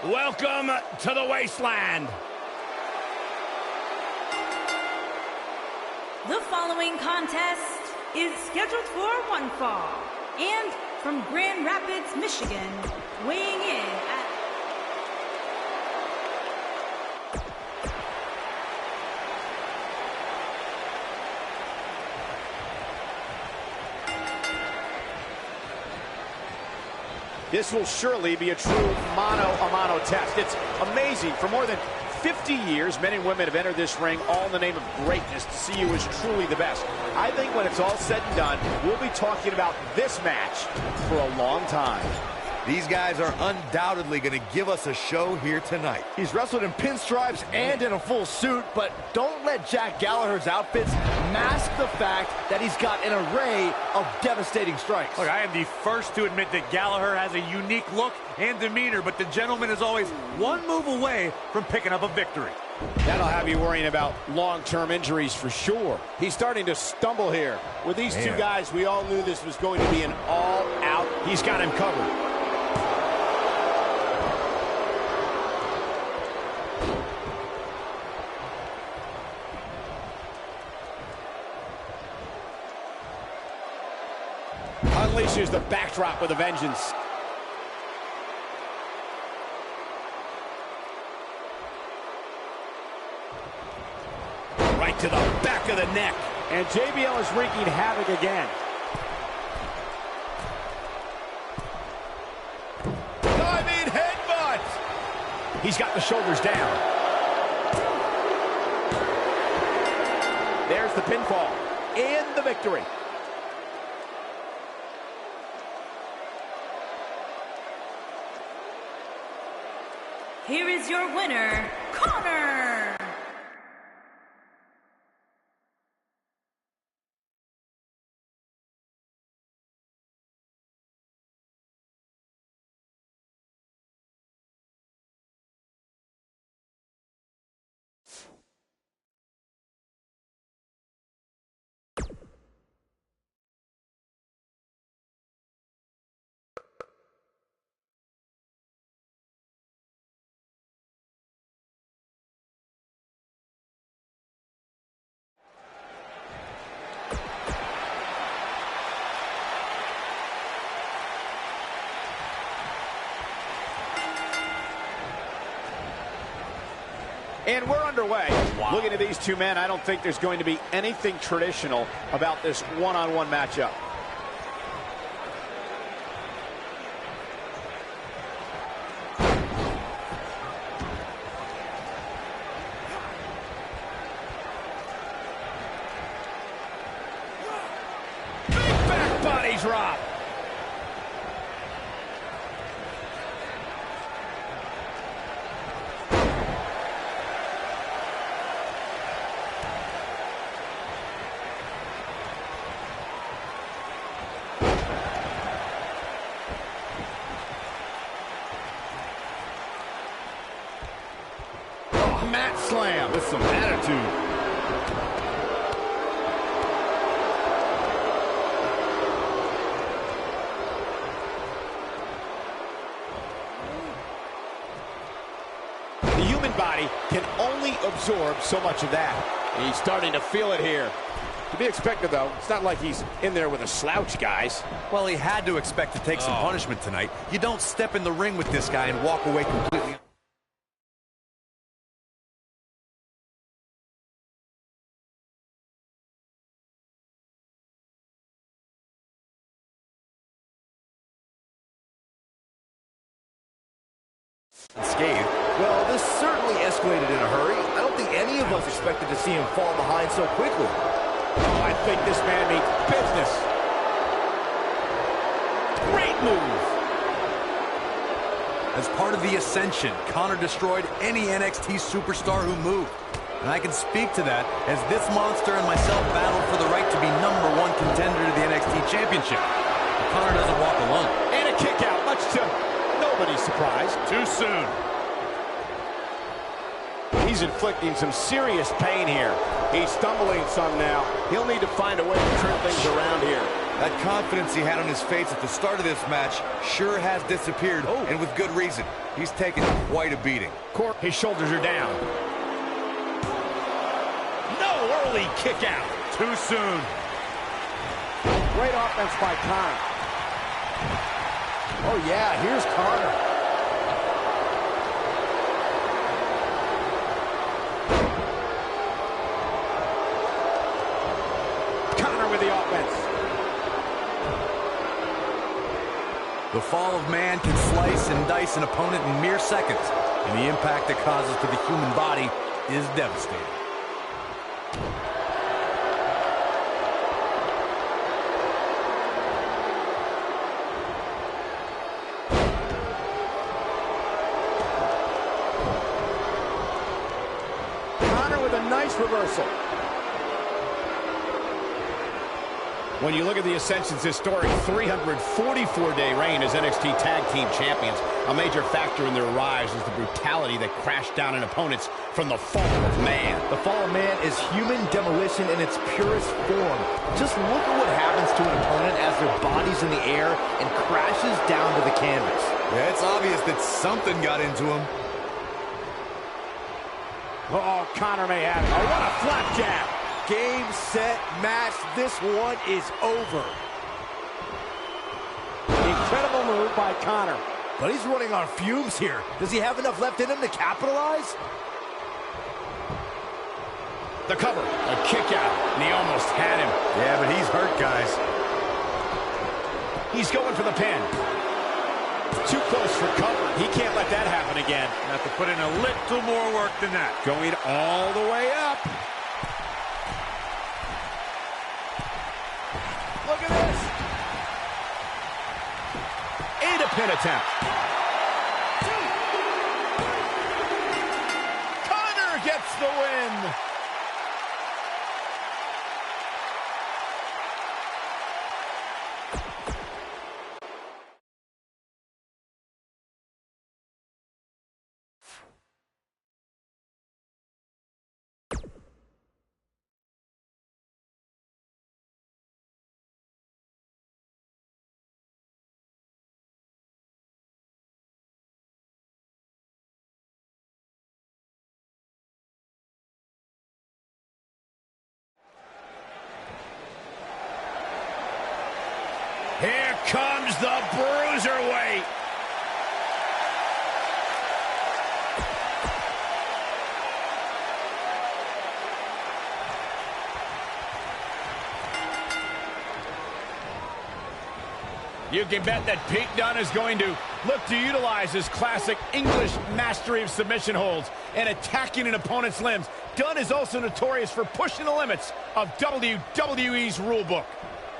Welcome to the wasteland. The following contest is scheduled for one fall. And from Grand Rapids, Michigan, weighing in at This will surely be a true mano-a-mano test. It's amazing. For more than 50 years, men and women have entered this ring all in the name of greatness to see who is truly the best. I think when it's all said and done, we'll be talking about this match for a long time. These guys are undoubtedly going to give us a show here tonight. He's wrestled in pinstripes and in a full suit, but don't let Jack Gallagher's outfits mask the fact that he's got an array of devastating strikes. Look, I am the first to admit that Gallagher has a unique look and demeanor, but the gentleman is always one move away from picking up a victory. That'll have you worrying about long-term injuries for sure. He's starting to stumble here. With these two guys, we all knew this was going to be an all-out. He's got him covered. Unleashes the backdrop with a vengeance. Right to the back of the neck. And JBL is wreaking havoc again. Diving headbutt! He's got the shoulders down. There's the pinfall and the victory. here is your winner, Connor. And we're underway. Wow. Looking at these two men, I don't think there's going to be anything traditional about this one-on-one matchup. Big back body drop. Mat slam with some attitude. The human body can only absorb so much of that. He's starting to feel it here. To be expected, though. It's not like he's in there with a slouch, guys. Well, he had to expect to take some punishment tonight. You don't step in the ring with this guy and walk away completely. Unscathed. Well, this certainly escalated in a hurry. I don't think any of us expected to see him fall behind so quickly. Oh, I think this man means business. Great move. As part of the ascension, Connor destroyed any NXT superstar who moved. And I can speak to that as this monster and myself battled for the right to be #1 contender to the NXT Championship. But Connor doesn't walk alone. And a kick out, much to nobody's surprise. Too soon. He's inflicting some serious pain here. He's stumbling some now. He'll need to find a way to turn things around here. That confidence he had on his face at the start of this match sure has disappeared, and with good reason. He's taken quite a beating. His shoulders are down. No early kick out. Too soon. Great offense by Conor. Oh, yeah, here's Conor. Conor with the offense. The fall of man can slice and dice an opponent in mere seconds, and the impact it causes to the human body is devastating. Conor with a nice reversal. When you look at the Ascension's historic 344-day reign as NXT Tag Team Champions, a major factor in their rise is the brutality that crashed down on opponents from the fall of man. The fall of man is human demolition in its purest form. Just look at what happens to an opponent as their body's in the air and crashes down to the canvas. Yeah, it's obvious that something got into him. Oh, Conor may have it. Oh, what a flapjack. Game, set, match. This one is over. Incredible move by Conor. But he's running on fumes here. Does he have enough left in him to capitalize? The cover, a kick out, and he almost had him. Yeah, but he's hurt, guys. He's going for the pin. Too close for cover. He can't let that happen again. Have to put in a little more work than that. Going all the way up. Look at this. And a pin attempt. Conor gets the win. Here comes the Bruiserweight. You can bet that Pete Dunne is going to look to utilize his classic English mastery of submission holds and attacking an opponent's limbs. Dunne is also notorious for pushing the limits of WWE's rulebook.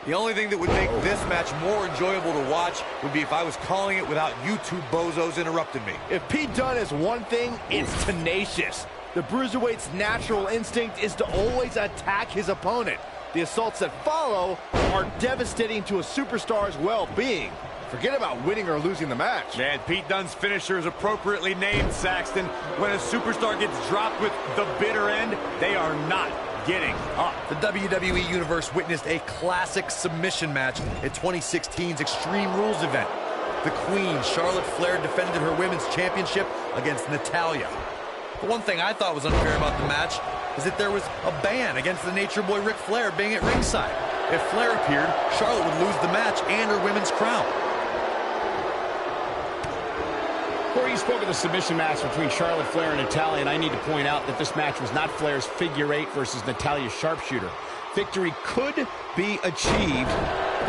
The only thing that would make this match more enjoyable to watch would be if I was calling it without you two bozos interrupting me. If Pete Dunne is one thing, it's tenacious. The Bruiserweight's natural instinct is to always attack his opponent. The assaults that follow are devastating to a superstar's well-being. Forget about winning or losing the match. Man, Pete Dunne's finisher is appropriately named, Saxton. When a superstar gets dropped with the bitter end, they are not getting up. The WWE Universe witnessed a classic submission match at 2016's Extreme Rules event. The Queen, Charlotte Flair, defended her Women's Championship against Natalya. The one thing I thought was unfair about the match is that there was a ban against the Nature Boy Ric Flair being at ringside. If Flair appeared, Charlotte would lose the match and her women's crown. Corey, you spoke of the submission match between Charlotte Flair and Natalya, and I need to point out that this match was not Flair's figure eight versus Natalya's sharpshooter. Victory could be achieved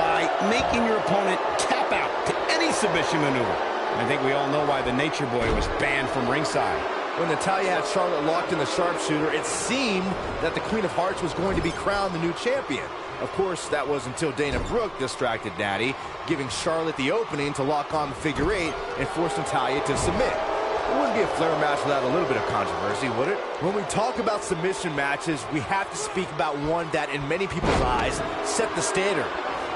by making your opponent tap out to any submission maneuver. And I think we all know why the Nature Boy was banned from ringside. When Natalya had Charlotte locked in the sharpshooter, it seemed that the Queen of Hearts was going to be crowned the new champion. Of course, that was until Dana Brooke distracted Natty, giving Charlotte the opening to lock on the figure eight and force Natalya to submit. It wouldn't be a Flair match without a little bit of controversy, would it? When we talk about submission matches, we have to speak about one that, in many people's eyes, set the standard.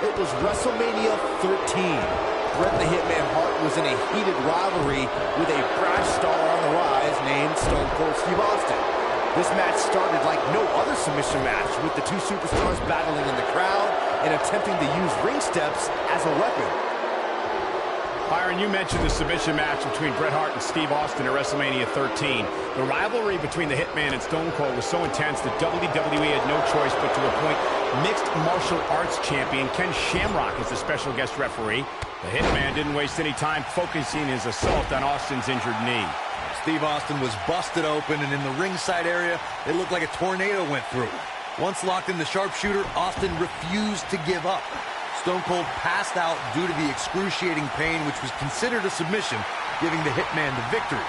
It was WrestleMania 13. Bret the Hitman Hart was in a heated rivalry with a brash star on the rise named Stone Cold Steve Austin. This match started like no other submission match, with the two superstars battling in the crowd and attempting to use ring steps as a weapon. Byron, you mentioned the submission match between Bret Hart and Steve Austin at WrestleMania 13. The rivalry between the Hitman and Stone Cold was so intense that WWE had no choice but to appoint mixed martial arts champion Ken Shamrock as the special guest referee. The Hitman didn't waste any time focusing his assault on Austin's injured knee. Steve Austin was busted open, and in the ringside area, it looked like a tornado went through. Once locked in the sharpshooter, Austin refused to give up. Stone Cold passed out due to the excruciating pain, which was considered a submission, giving the Hitman the victory.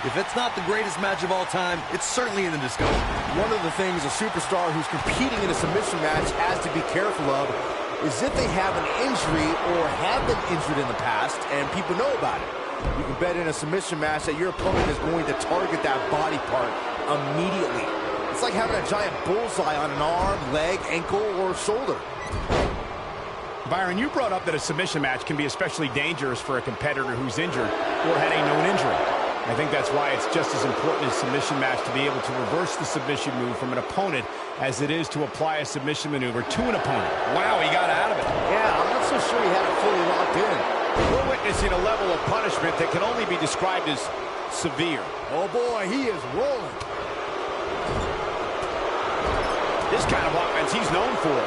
If it's not the greatest match of all time, it's certainly in the discussion. One of the things a superstar who's competing in a submission match has to be careful of is if they have an injury or have been injured in the past and people know about it. You can bet in a submission match that your opponent is going to target that body part immediately. It's like having a giant bullseye on an arm, leg, ankle, or shoulder. Byron, you brought up that a submission match can be especially dangerous for a competitor who's injured or had a known injury. I think that's why it's just as important in a submission match to be able to reverse the submission move from an opponent as it is to apply a submission maneuver to an opponent. Wow, he got out of it. Yeah, I'm not so sure he had it fully locked in. We're witnessing a level of punishment that can only be described as severe. Oh boy, he is rolling. This kind of offense he's known for.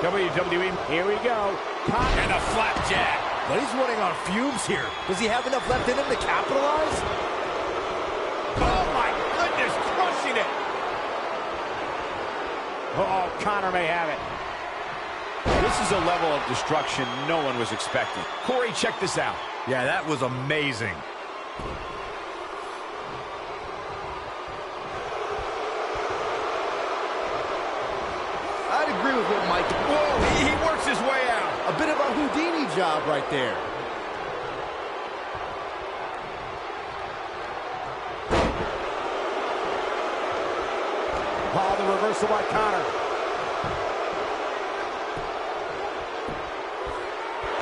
WWE, here we go. And a flapjack. But he's running on fumes here. Does he have enough left in him to capitalize? Oh my goodness, crushing it. Oh, Connor may have it. This is a level of destruction no one was expecting. Corey, check this out. Yeah, that was amazing. I'd agree with what Mike... Whoa, he works his way out. A bit of a Houdini job right there. Oh, the reversal by Connor.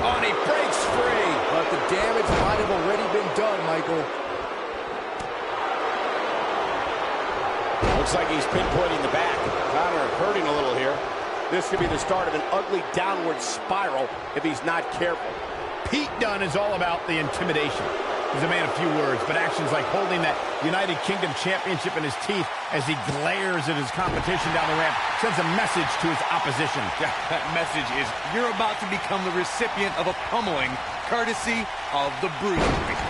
Oh, and he breaks free. But the damage might have already been done, Michael. Looks like he's pinpointing the back. Connor hurting a little here. This could be the start of an ugly downward spiral if he's not careful. Pete Dunne is all about the intimidation. He's a man of few words, but actions like holding that United Kingdom Championship in his teeth as he glares at his competition down the ramp sends a message to his opposition. Yeah, that message is you're about to become the recipient of a pummeling courtesy of the Bruiserweight.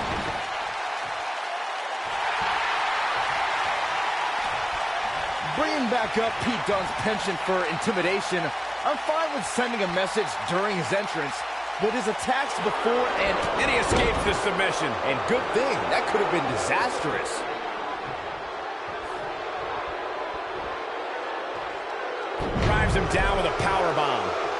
Bringing back up Pete Dunne's penchant for intimidation, I'm fine with sending a message during his entrance, but his attacks before And he escapes the submission. and good thing, that could have been disastrous. Drives him down with a powerbomb.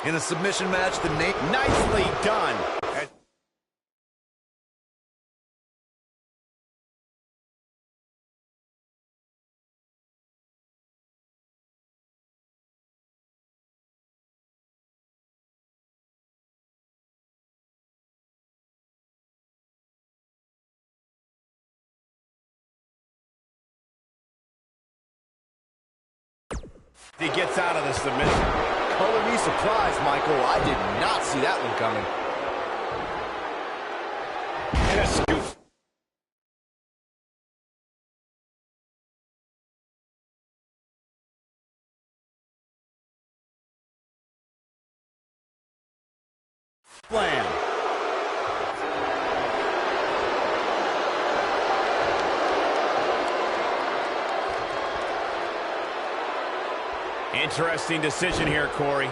In a submission match, the name... Nicely done. He gets out of the submission. Color me surprised, Michael. I did not see that one coming. And a scoop. Slam. Interesting decision here, Corey.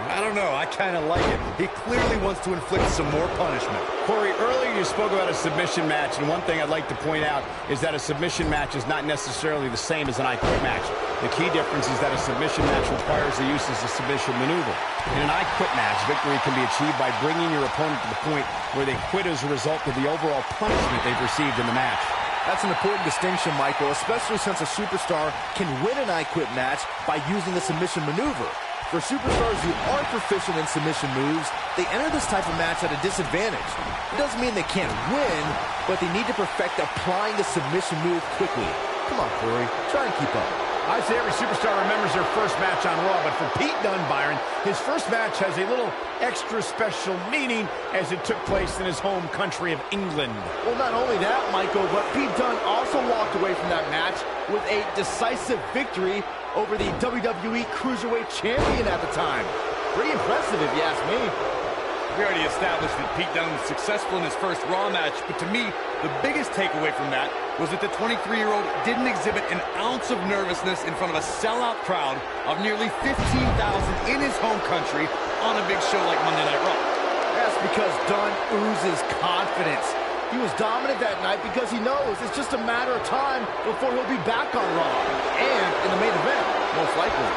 I don't know. I kind of like it. He clearly wants to inflict some more punishment. Corey, earlier you spoke about a submission match, and one thing I'd like to point out is that a submission match is not necessarily the same as an I Quit match. The key difference is that a submission match requires the use of a submission maneuver. In an I Quit match, victory can be achieved by bringing your opponent to the point where they quit as a result of the overall punishment they've received in the match. That's an important distinction, Michael, especially since a superstar can win an I Quit match by using a submission maneuver. For superstars who aren't proficient in submission moves, they enter this type of match at a disadvantage. It doesn't mean they can't win, but they need to perfect applying the submission move quickly. Come on, Corey, try and keep up. I say every superstar remembers their first match on Raw, but for Pete Dunne, Byron, his first match has a little extra special meaning as it took place in his home country of England. Well, not only that, Michael, but Pete Dunne also walked away from that match with a decisive victory over the WWE Cruiserweight Champion at the time. Pretty impressive, if you ask me. We already established that Pete Dunne was successful in his first Raw match, but to me, the biggest takeaway from that was that the 23-year-old didn't exhibit an ounce of nervousness in front of a sellout crowd of nearly 15,000 in his home country on a big show like Monday Night Raw. That's because Dunne oozes confidence. He was dominant that night because he knows it's just a matter of time before he'll be back on Raw, and in the main event, most likely.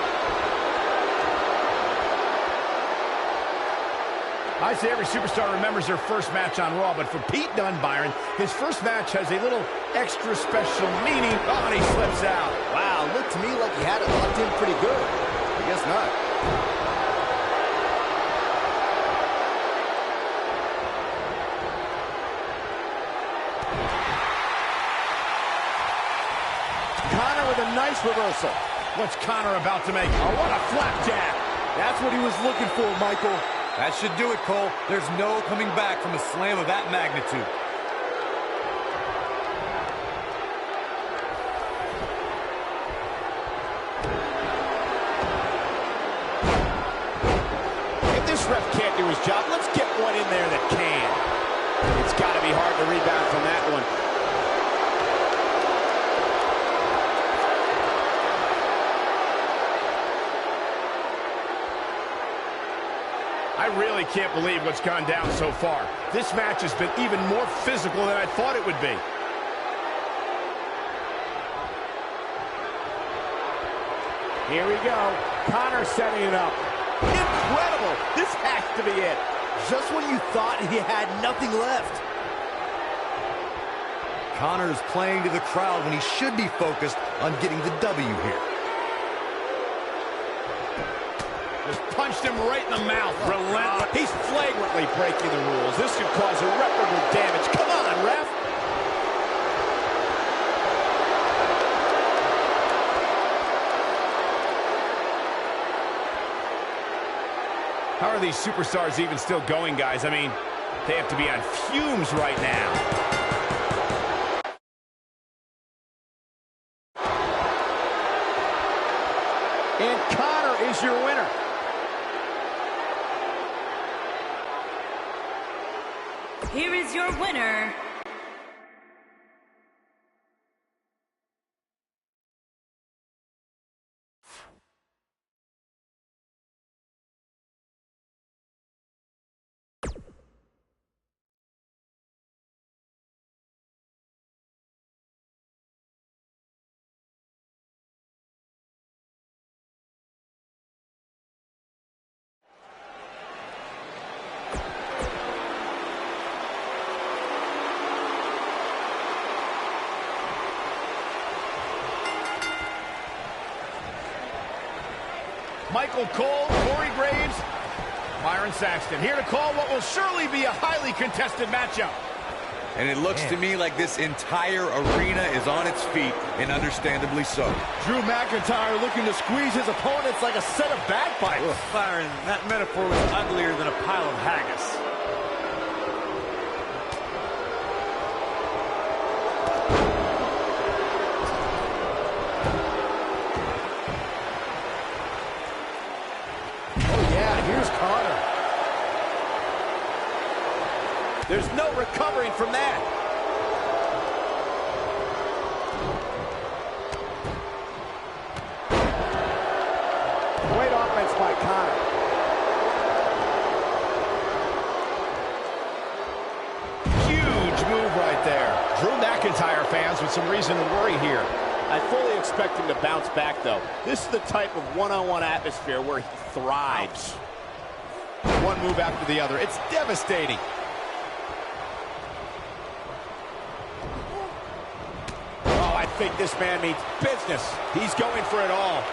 I say every superstar remembers their first match on Raw, but for Pete Dunne, Byron, his first match has a little extra special meaning. Oh, and he slips out. Wow, looked to me like he had it locked in pretty good. I guess not. Connor with a nice reversal. What's Connor about to make? Oh, what a flapjack. That's what he was looking for, Michael. That should do it, Cole. There's no coming back from a slam of that magnitude. If this ref can't do his job, let's get one in there that can. It's got to be hard to rebound from that one. I really can't believe what's gone down so far. This match has been even more physical than I thought it would be. Here we go. Connor setting it up. Incredible. This has to be it. Just when you thought he had nothing left. Connor's playing to the crowd when he should be focused on getting the W here. Just punched him right in the mouth. Relentless. He's flagrantly breaking the rules. This could cause irreparable damage. Come on, ref. How are these superstars even still going, guys? I mean, they have to be on fumes right now. And Connor is your winner. Here is your winner, Michael Cole, Corey Graves, Byron Saxton, here to call what will surely be a highly contested matchup. And it looks to me like this entire arena is on its feet, and understandably so. Drew McIntyre looking to squeeze his opponents like a set of bagpipes. Byron, that metaphor was uglier than a pile of haggis. Here's Connor. There's no recovering from that. Great offense by Connor. Huge move right there. Drew McIntyre fans with some reason to worry here. I fully expect him to bounce back, though. This is the type of one-on-one atmosphere where he thrives. One move after the other. It's devastating. Oh, I think this man means business. He's going for it all.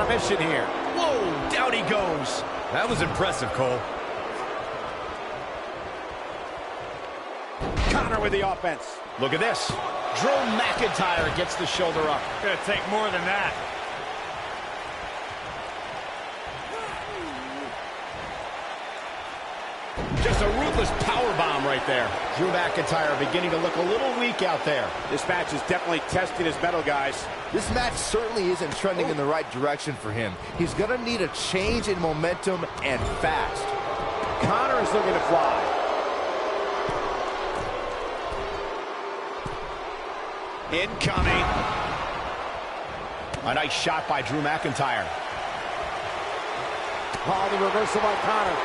submission here. Whoa, down he goes. That was impressive, Cole. Connor with the offense. Look at this. Drew McIntyre gets the shoulder up. Gonna take more than that. Just a ruthless powerbomb right there. Drew McIntyre beginning to look a little weak out there. This match is definitely testing his mettle, guys. This match certainly isn't trending in the right direction for him. He's going to need a change in momentum and fast. Connor is looking to fly. Incoming. A nice shot by Drew McIntyre. Oh, the reversal by Connor.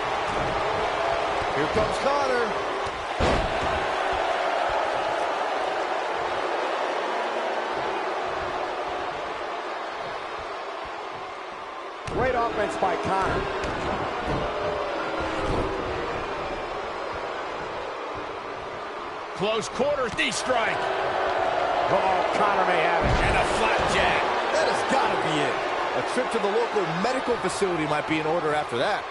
Here comes Connor. Great offense by Connor. Close quarters, knee strike. Oh, Connor may have it. And a flapjack. That has got to be it. A trip to the local medical facility might be in order after that.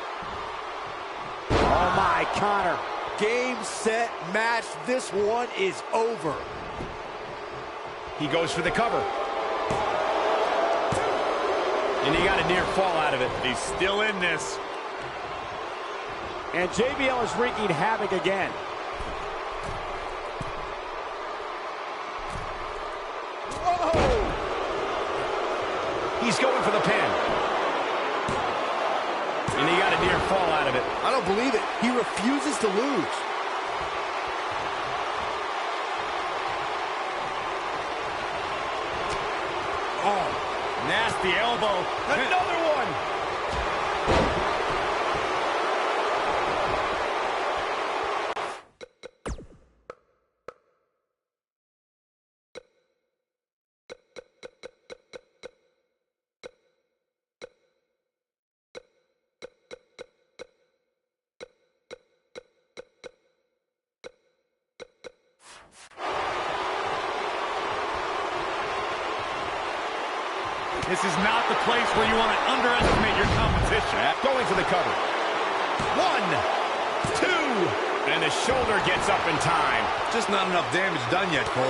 Oh, my, Connor. Game, set, match. This one is over. He goes for the cover. And he got a near fall out of it. He's still in this. And JBL is wreaking havoc again. Whoa! He's going for the pin. And he got a near fall out of it. I don't believe it. He refuses to lose. Oh, nasty elbow. Another one. This is not the place where you want to underestimate your competition. Going for the cover. 1, 2, and the shoulder gets up in time. Just not enough damage done yet, Cole.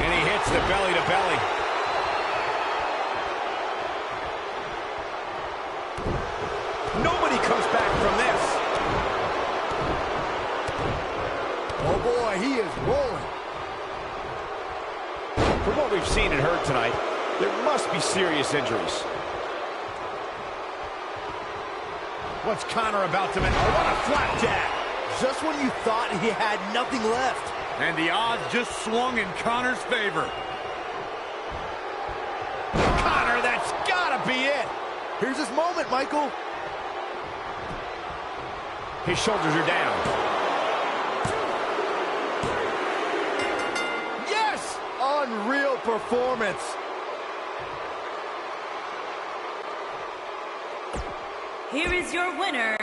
And he hits the belly to belly. Nobody comes back from this. Oh, boy, he is rolling. From what we've seen and heard tonight, there must be serious injuries. What's Connor about to make? Oh, what a flapjack! Just when you thought he had nothing left. And the odds just swung in Connor's favor. Connor, that's gotta be it! Here's his moment, Michael. His shoulders are down. Yes! Unreal performance. Here is your winner,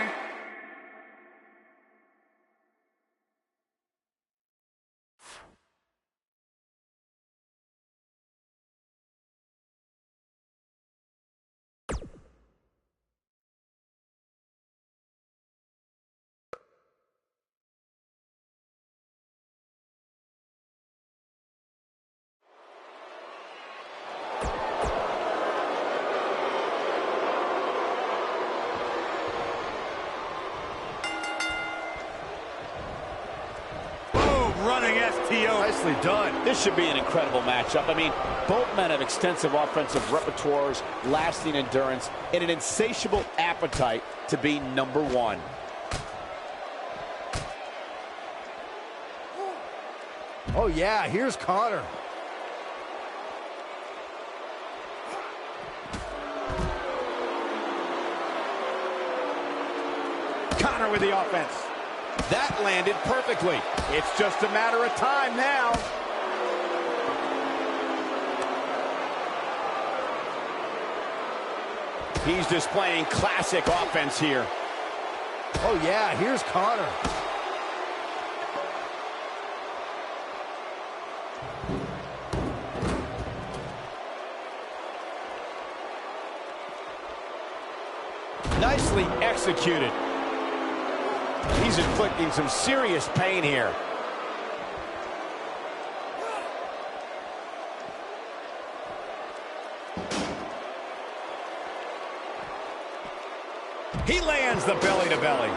Running STO. Nicely done. This should be an incredible matchup. I mean, both men have extensive offensive repertoires, lasting endurance, and an insatiable appetite to be number one. Oh, yeah, here's Connor. Connor with the offense. That landed perfectly. It's just a matter of time now. He's displaying classic offense here. Oh, yeah, here's Connor. Nicely executed. He's inflicting some serious pain here. He lands the belly-to-belly.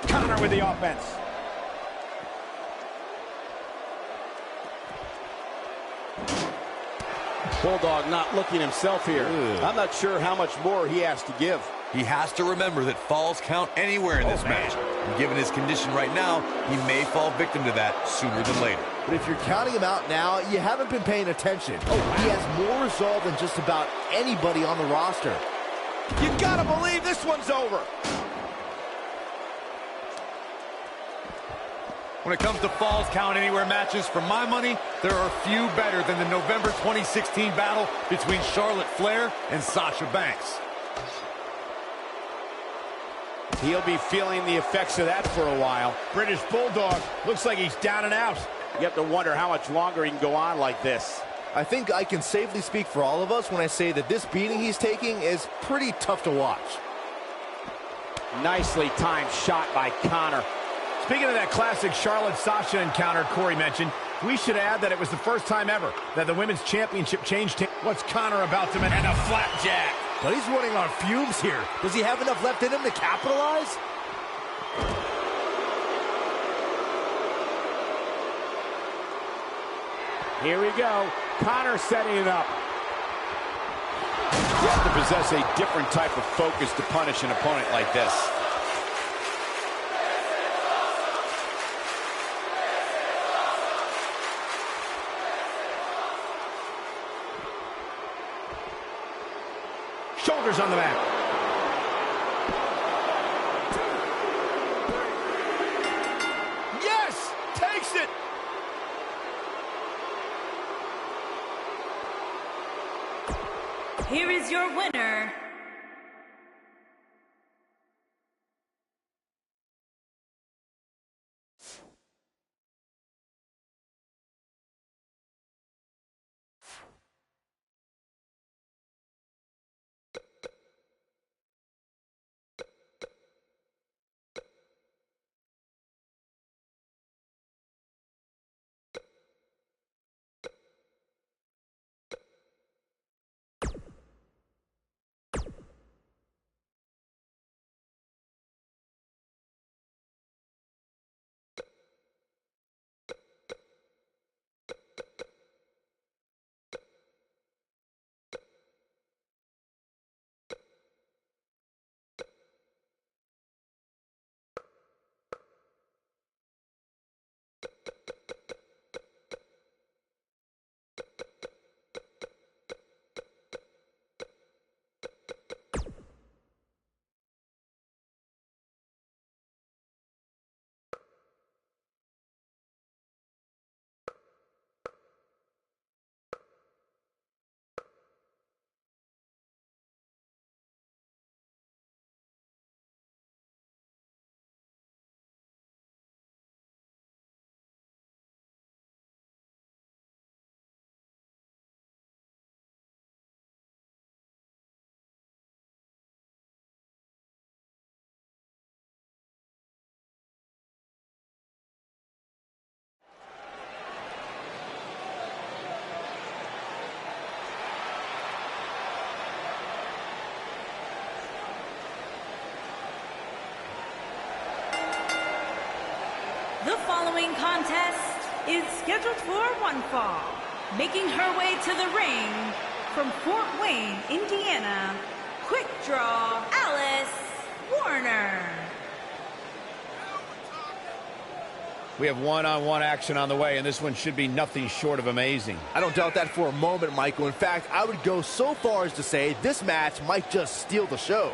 Conor with the offense. Bulldog not looking himself here. I'm not sure how much more he has to give. He has to remember that falls count anywhere in this match. And given his condition right now, he may fall victim to that sooner than later. But if you're counting him out now, you haven't been paying attention. He has more resolve than just about anybody on the roster. You gotta believe this one's over. When it comes to falls count anywhere matches, for my money, there are few better than the November 2016 battle between Charlotte Flair and Sasha Banks. He'll be feeling the effects of that for a while. British Bulldog looks like he's down and out. You have to wonder how much longer he can go on like this. I think I can safely speak for all of us when I say that this beating he's taking is pretty tough to watch. Nicely timed shot by Conor. Speaking of that classic Charlotte-Sasha encounter Corey mentioned, we should add that it was the first time ever that the Women's Championship changed hands. What's Conor about to make? And a flapjack. But he's running on fumes here. Does he have enough left in him to capitalize? Here we go. Conor setting it up. You have to possess a different type of focus to punish an opponent like this. Shoulders on the mat. Yes! Takes it! Here is your winner, The following contest is scheduled for one fall. Making her way to the ring from Fort Wayne, Indiana, Quick Draw, Alice Warner. We have one-on-one action on the way, and this one should be nothing short of amazing. I don't doubt that for a moment, Michael. In fact, I would go so far as to say this match might just steal the show.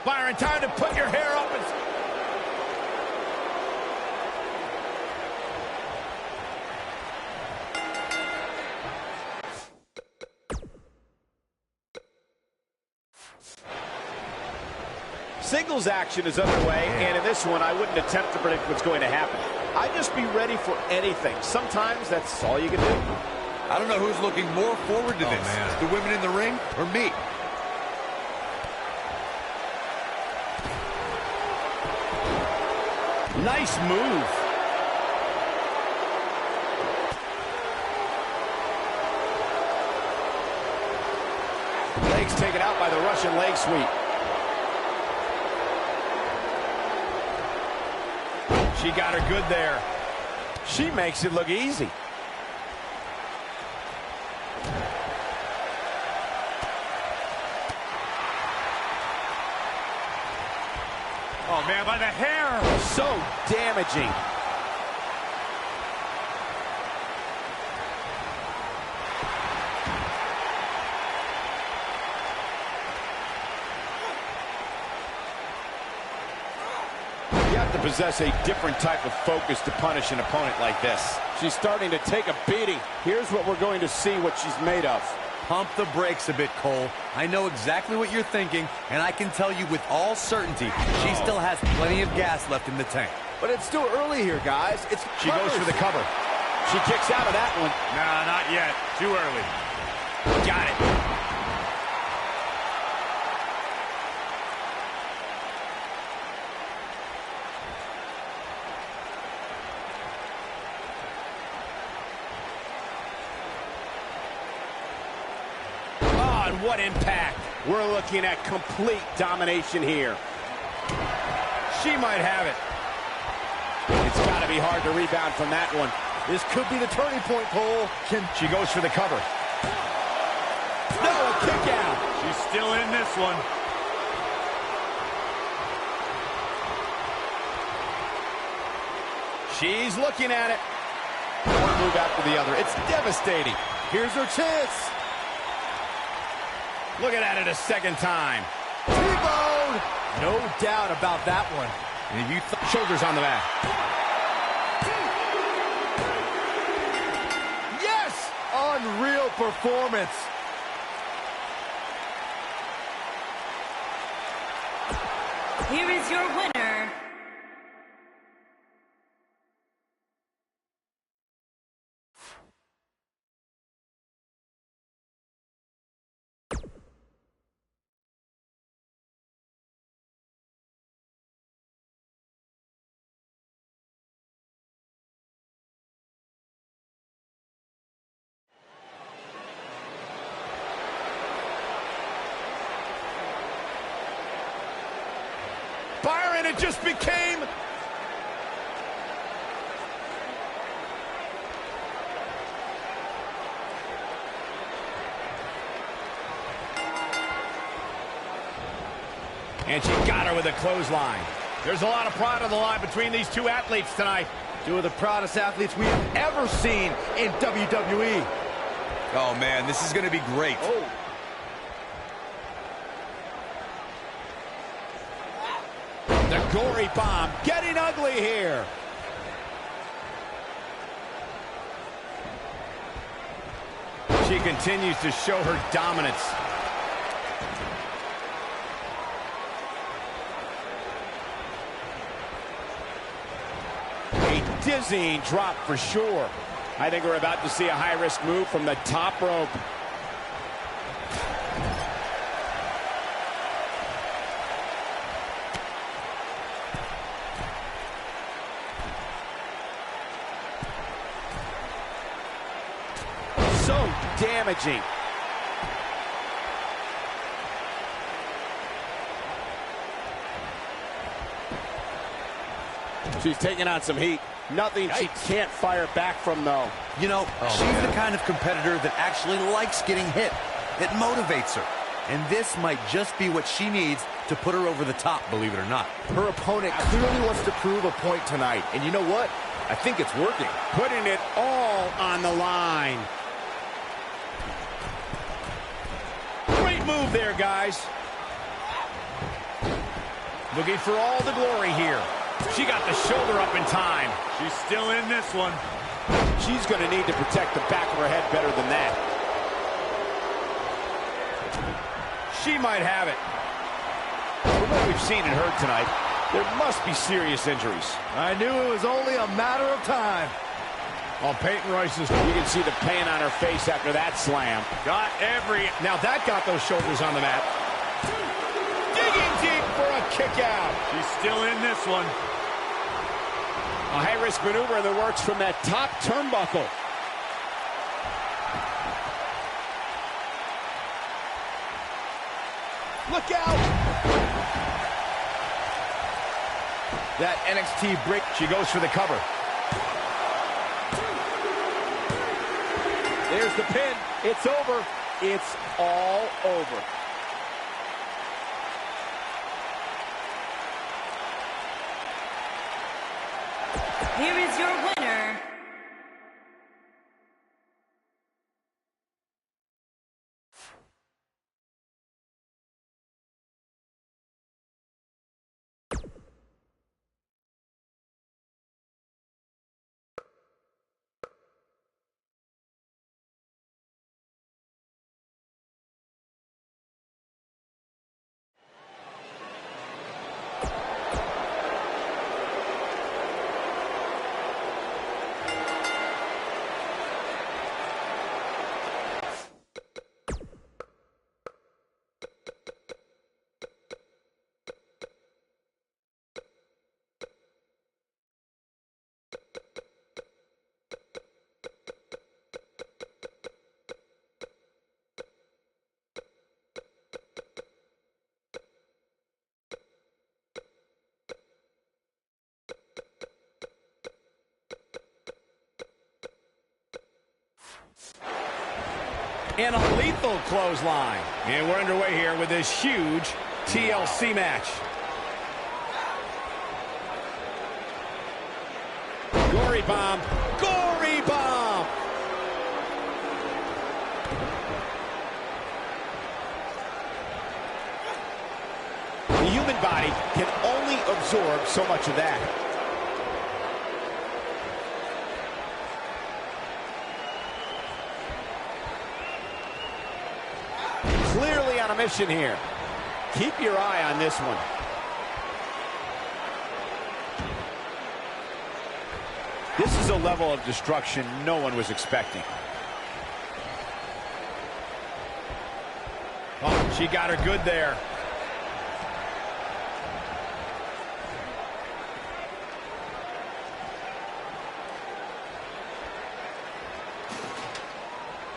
Byron, time to put your hair up and... Singles action is underway, and in this one, I wouldn't attempt to predict what's going to happen. I'd just be ready for anything. Sometimes that's all you can do. I don't know who's looking more forward to this. Man. The women in the ring or me? Nice move. Legs taken out by the Russian leg sweep. She got her good there. She makes it look easy. Oh, man, by the hair. So damaging. You have to possess a different type of focus to punish an opponent like this. She's starting to take a beating. Here's what we're going to see what she's made of. Pump the brakes a bit, Cole. I know exactly what you're thinking, and I can tell you with all certainty, she still has plenty of gas left in the tank. But it's still early here, guys. She goes for the cover. She kicks out of that one. Nah, not yet. Too early. Got it. And what impact. We're looking at complete domination here. She might have it. It's got to be hard to rebound from that one. This could be the turning point, Cole. She goes for the cover. No, a kick out. She's still in this one. She's looking at it. One move after the other. It's devastating. Here's her chance. Looking at it a second time. T-bone! No doubt about that one. And you shoulders on the mat. Yes! Unreal performance. Here is your winner, Byron, it just became... And she got her with a clothesline. There's a lot of pride on the line between these two athletes tonight. Two of the proudest athletes we have ever seen in WWE. Oh, man, this is going to be great. Oh. The gory bomb getting ugly here. She continues to show her dominance. A dizzying drop for sure. I think we're about to see a high-risk move from the top rope. So damaging. She's taking on some heat. Nothing she can't fire back from, though. You know, she's the kind of competitor that actually likes getting hit. It motivates her. And this might just be what she needs to put her over the top, believe it or not. Her opponent clearly wants to prove a point tonight. And you know what? I think it's working. Putting it all on the line. Great move there, guys. Looking for all the glory here. She got the shoulder up in time. She's still in this one. She's going to need to protect the back of her head better than that. She might have it. From what we've seen and heard tonight, there must be serious injuries. I knew it was only a matter of time. Oh, Peyton Royce's... You can see the pain on her face after that slam. Got every... Now that got those shoulders on the mat. Digging deep for a kick out. She's still in this one. A high-risk maneuver that works from that top turnbuckle. Look out! That NXT break. She goes for the cover. There's the pin. It's over. It's all over. Here is your winner, And a lethal clothesline. And we're underway here with this huge TLC match. Gory bomb. Gory bomb. The human body can only absorb so much of that. Clearly on a mission here. Keep your eye on this one. This is a level of destruction no one was expecting. Oh, she got her good there.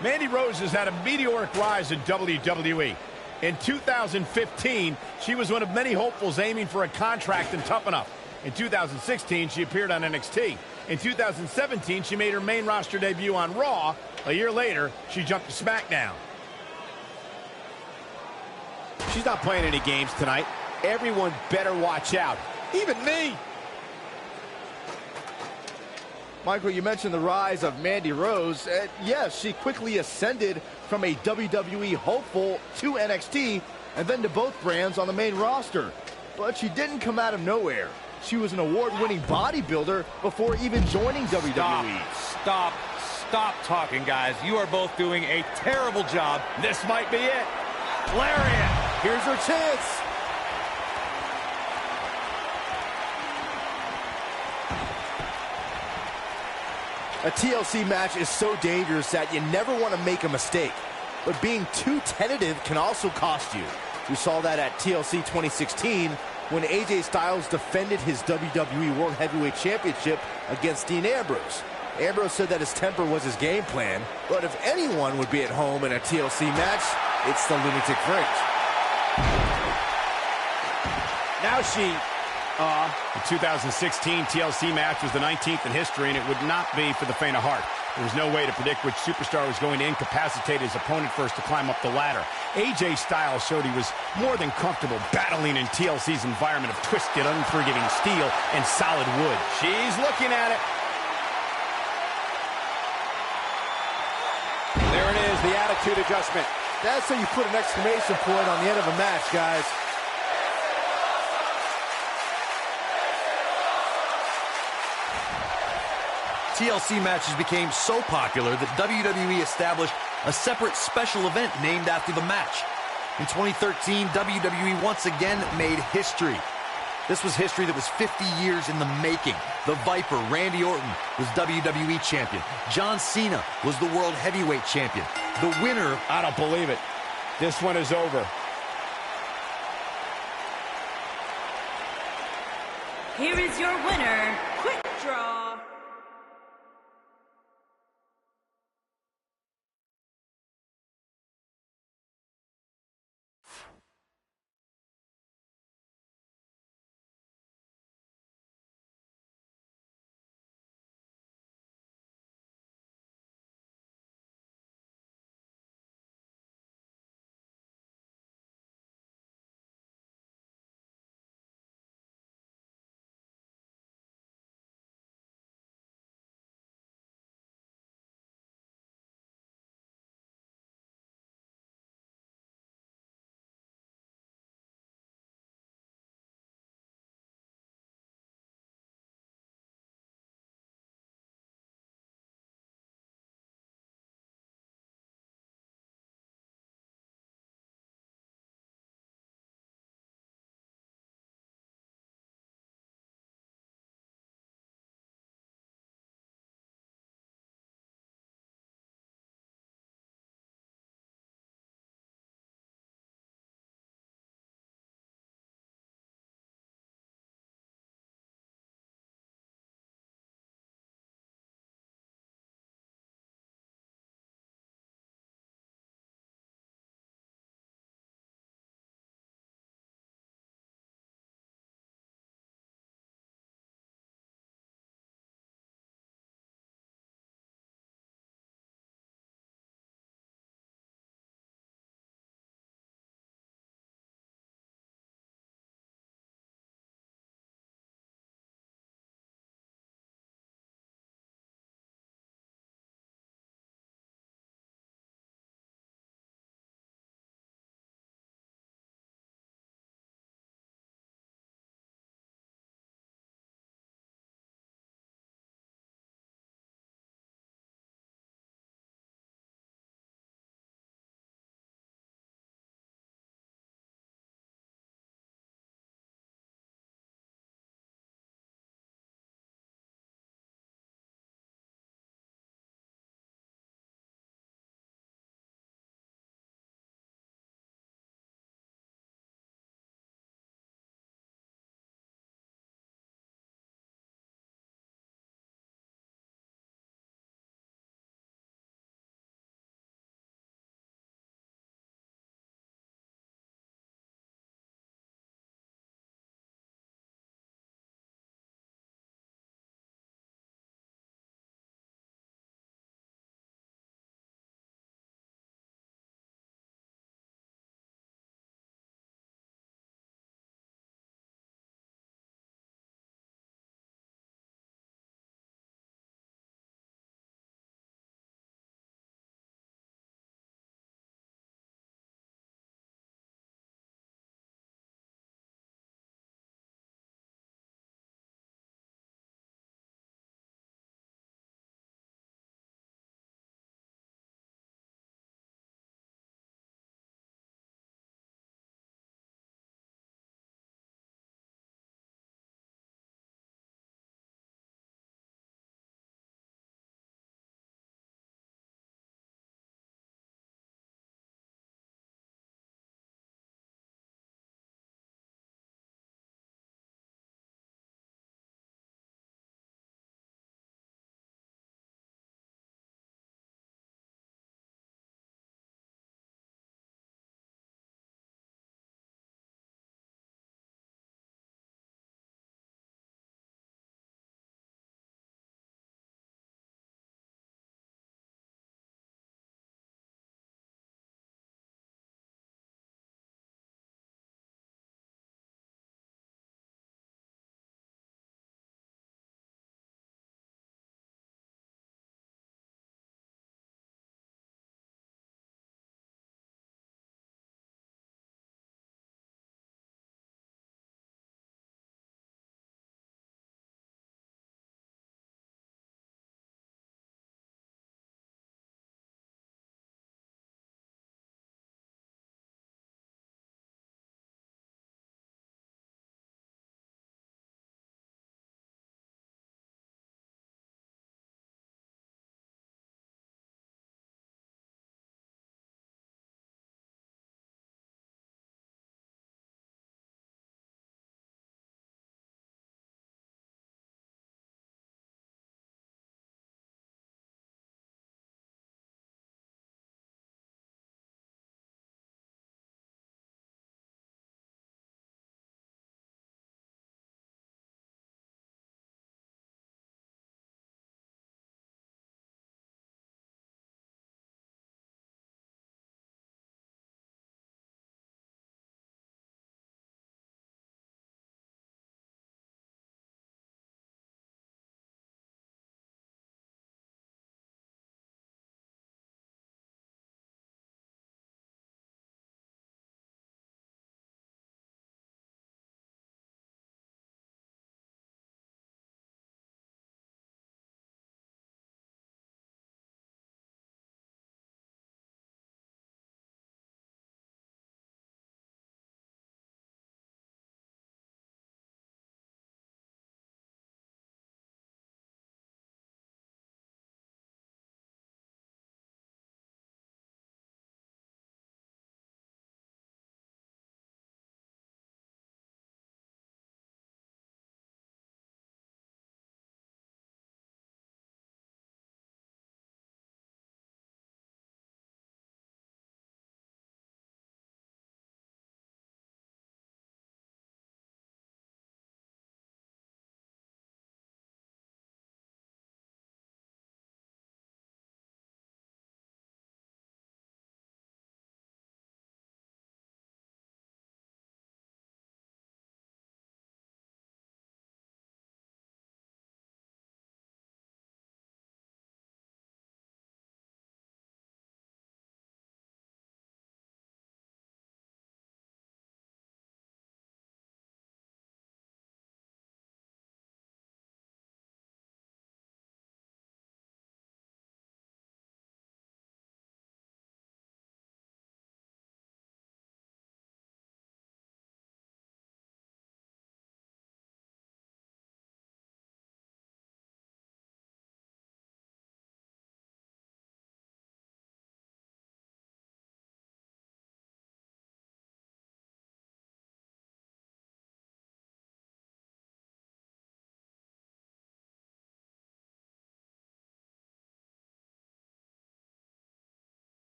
Mandy Rose has had a meteoric rise in WWE. In 2015, she was one of many hopefuls aiming for a contract in Tough Enough. In 2016, she appeared on NXT. In 2017, she made her main roster debut on Raw. A year later, she jumped to SmackDown. She's not playing any games tonight. Everyone better watch out. Even me. Michael, you mentioned the rise of Mandy Rose. Yes, she quickly ascended from a WWE hopeful to NXT and then to both brands on the main roster. But she didn't come out of nowhere. She was an award-winning bodybuilder before even joining WWE. Stop talking, guys. You are both doing a terrible job. This might be it. Lariat. Here's her chance. A TLC match is so dangerous that you never want to make a mistake. But being too tentative can also cost you. We saw that at TLC 2016 when AJ Styles defended his WWE World Heavyweight Championship against Dean Ambrose. Ambrose said that his temper was his game plan, but if anyone would be at home in a TLC match, it's the Lunatic Fringe. Now she... The 2016 TLC match was the 19th in history, and it would not be for the faint of heart. There was no way to predict which superstar was going to incapacitate his opponent first to climb up the ladder. AJ Styles showed he was more than comfortable battling in TLC's environment of twisted, unforgiving steel and solid wood. She's looking at it. There it is, the attitude adjustment. That's how you put an exclamation point on the end of a match, guys. TLC matches became so popular that WWE established a separate special event named after the match. In 2013, WWE once again made history. This was history that was 50 years in the making. The Viper, Randy Orton, was WWE Champion. John Cena was the World Heavyweight Champion. The winner... I don't believe it. This one is over. Here is your winner, Quick Draw.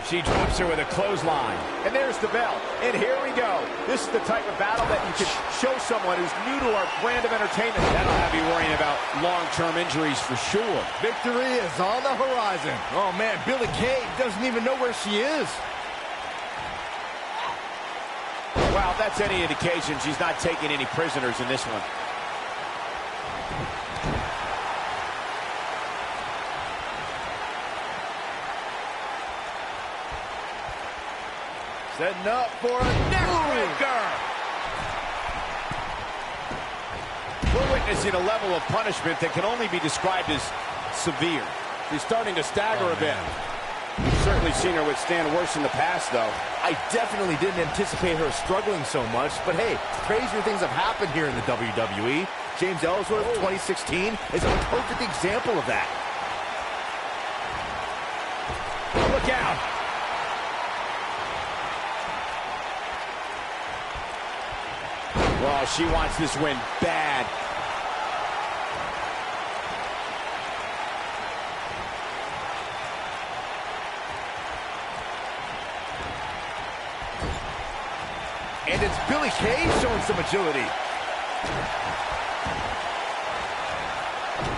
She drops her with a clothesline. And there's the bell. And here we go. This is the type of battle that you can show someone who's new to our brand of entertainment. That'll have you worrying about long-term injuries for sure. Victory is on the horizon. Oh, man, Billie Kay doesn't even know where she is. Well, if that's any indication, she's not taking any prisoners in this one. Setting up for a neckbreaker. We're witnessing a level of punishment that can only be described as severe. She's starting to stagger a bit. We've certainly seen her withstand worse in the past, though. I definitely didn't anticipate her struggling so much, but hey, crazier things have happened here in the WWE. James Ellsworth, 2016, is a perfect example of that. Look out! Well, she wants this win bad. And it's Billie Kay showing some agility.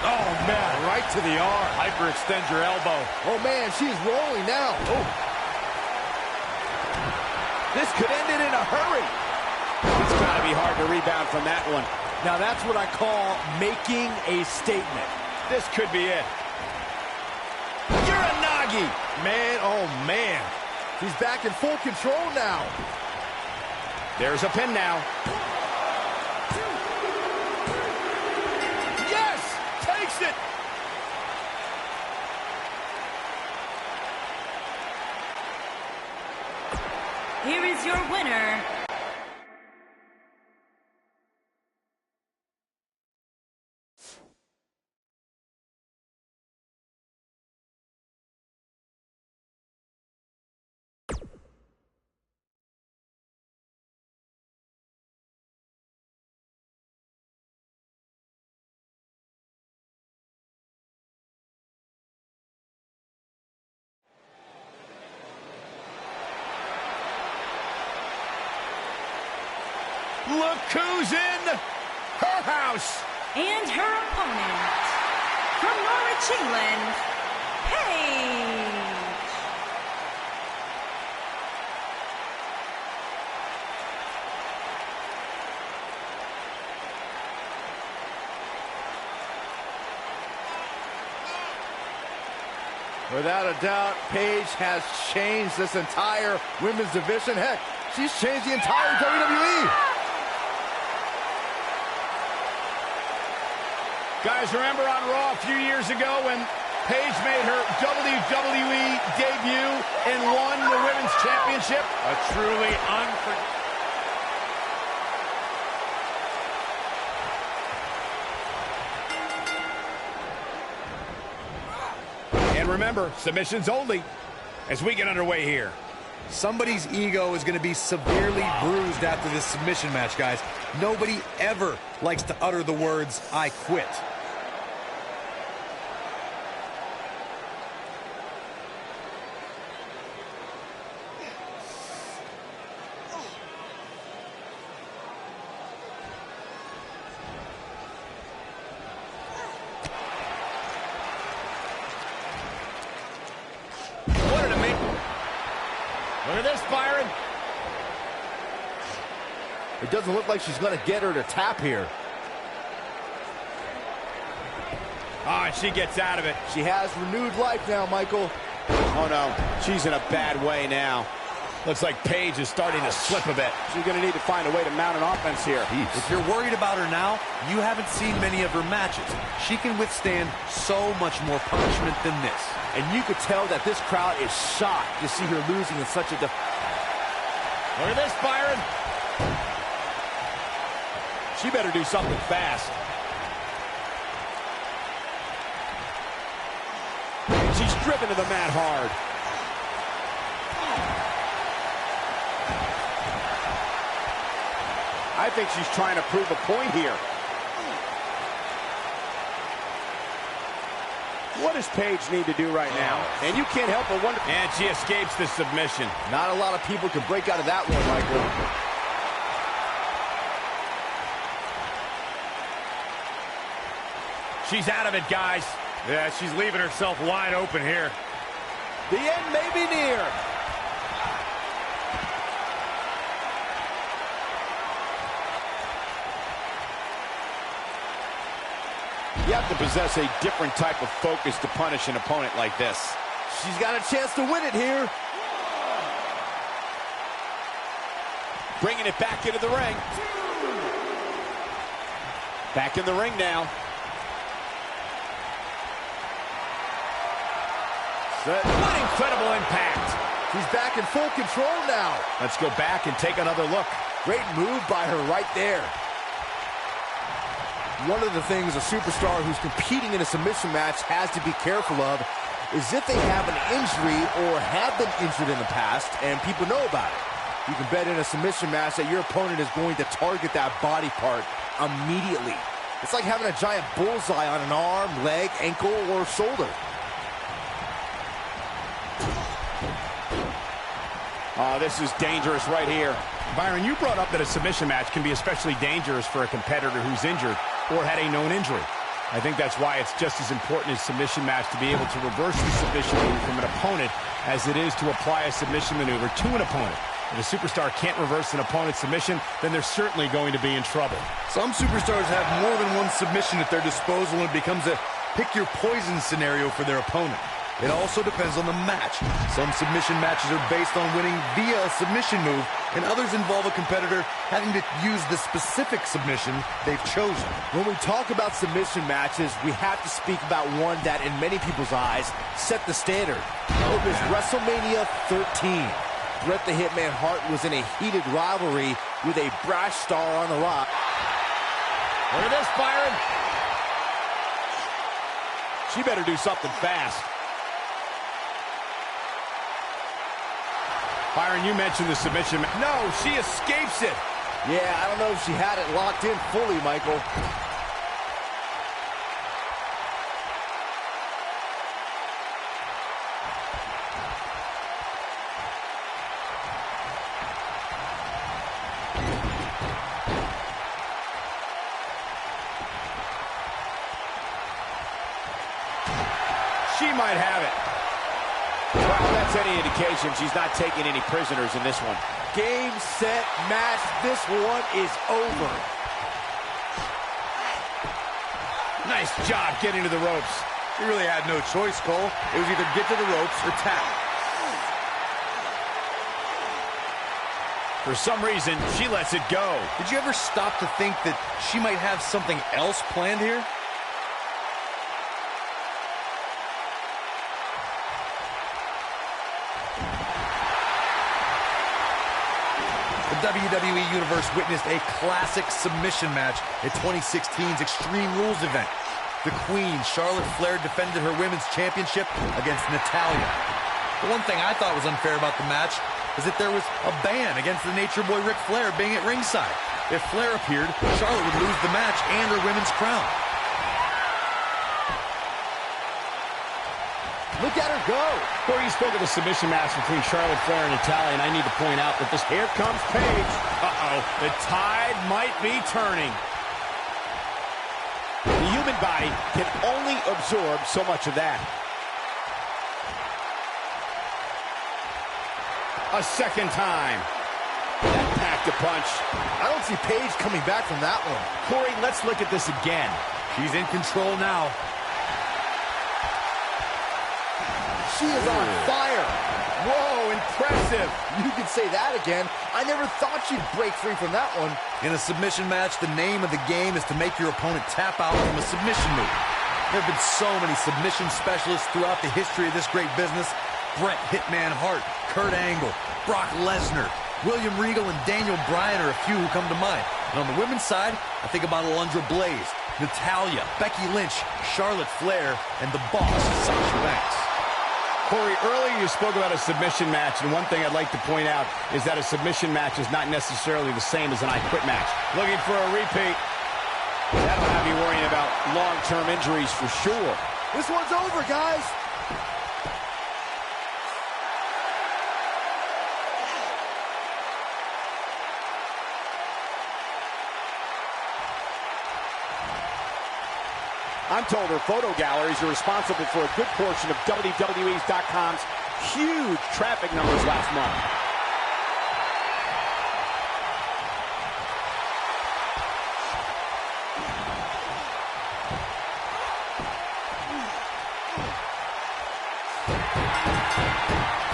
Oh, man, right to the arm. Hyperextend your elbow. Oh, man, she's rolling now. Oh. This could end it in a hurry. It's got to be hard to rebound from that one. Now, that's what I call making a statement. This could be it. Uranagi! Man, oh, man. He's back in full control now. There's a pin now. Yes! Takes it! Here is your winner, Look who's in her house. and her opponent, from Norwich, England, Paige. Without a doubt, Paige has changed this entire women's division. Heck, she's changed the entire WWE. Guys, remember on Raw a few years ago when Paige made her WWE debut and won the Women's Championship? A truly unforgettable. And remember, submissions only as we get underway here. Somebody's ego is going to be severely bruised after this submission match, guys. Nobody ever likes to utter the words, "I quit." Look at this, Byron. It doesn't look like she's going to get her to tap here. Oh, and she gets out of it. She has renewed life now, Michael. Oh, no. She's in a bad way now. Looks like Paige is starting to slip a bit. She's going to need to find a way to mount an offense here. If you're worried about her now, you haven't seen many of her matches. She can withstand so much more punishment than this. And you could tell that this crowd is shocked to see her losing in such a... Look at this, Byron. She better do something fast. She's driven to the mat hard. I think she's trying to prove a point here. What does Paige need to do right now? And you can't help but wonder. And she escapes the submission. Not a lot of people can break out of that one, Michael. She's out of it, guys. Yeah, she's leaving herself wide open here. The end may be near. You have to possess a different type of focus to punish an opponent like this. She's got a chance to win it here. Bringing it back into the ring. Back in the ring now. What incredible impact. She's back in full control now. Let's go back and take another look. Great move by her right there. One of the things a superstar who's competing in a submission match has to be careful of is if they have an injury or have been injured in the past and people know about it. You can bet in a submission match that your opponent is going to target that body part immediately. It's like having a giant bullseye on an arm, leg, ankle, or shoulder. Oh, this is dangerous right here. Byron, you brought up that a submission match can be especially dangerous for a competitor who's injured or had a known injury. I think that's why it's just as important as submission match to be able to reverse the submission move from an opponent as it is to apply a submission maneuver to an opponent. If a superstar can't reverse an opponent's submission, then they're certainly going to be in trouble. Some superstars have more than one submission at their disposal, and it becomes a pick-your-poison scenario for their opponent. It also depends on the match. Some submission matches are based on winning via a submission move, and others involve a competitor having to use the specific submission they've chosen. When we talk about submission matches, we have to speak about one that, in many people's eyes, set the standard. It was WrestleMania 13. Bret the Hitman Hart was in a heated rivalry with a brash star on the rock. Look at this, Byron. She better do something fast. Byron, you mentioned the submission. No, she escapes it. Yeah, I don't know if she had it locked in fully, Michael. She might have it. Well, that's any indication she's not taking any prisoners in this one. Game, set, match. This one is over. Nice job getting to the ropes. You really had no choice, Cole. It was either get to the ropes or tap. For some reason, she lets it go. Did you ever stop to think that she might have something else planned here? The WWE Universe witnessed a classic submission match at 2016's Extreme Rules event. The Queen, Charlotte Flair, defended her Women's Championship against Natalya. The one thing I thought was unfair about the match is that there was a ban against the Nature Boy Ric Flair being at ringside. If Flair appeared, Charlotte would lose the match and her women's crown. Look at her go. Corey, you spoke of the submission match between Charlotte Flair and Natalya, and I need to point out that this... Here comes Paige. Uh-oh. The tide might be turning. The human body can only absorb so much of that. A second time. That packed a punch. I don't see Paige coming back from that one. Corey, let's look at this again. She's in control now. She is on fire. Whoa, impressive. You could say that again. I never thought she'd break free from that one. In a submission match, the name of the game is to make your opponent tap out from a submission move. There have been so many submission specialists throughout the history of this great business. Bret Hitman Hart, Kurt Angle, Brock Lesnar, William Regal, and Daniel Bryan are a few who come to mind. And on the women's side, I think about Alundra Blaze, Natalya, Becky Lynch, Charlotte Flair, and the boss, Sasha Banks. Corey, earlier you spoke about a submission match, and one thing I'd like to point out is that a submission match is not necessarily the same as an I Quit match. Looking for a repeat. That'll have you worrying about long-term injuries for sure. This one's over, guys. I'm told her photo galleries are responsible for a good portion of WWE's.com's huge traffic numbers last month.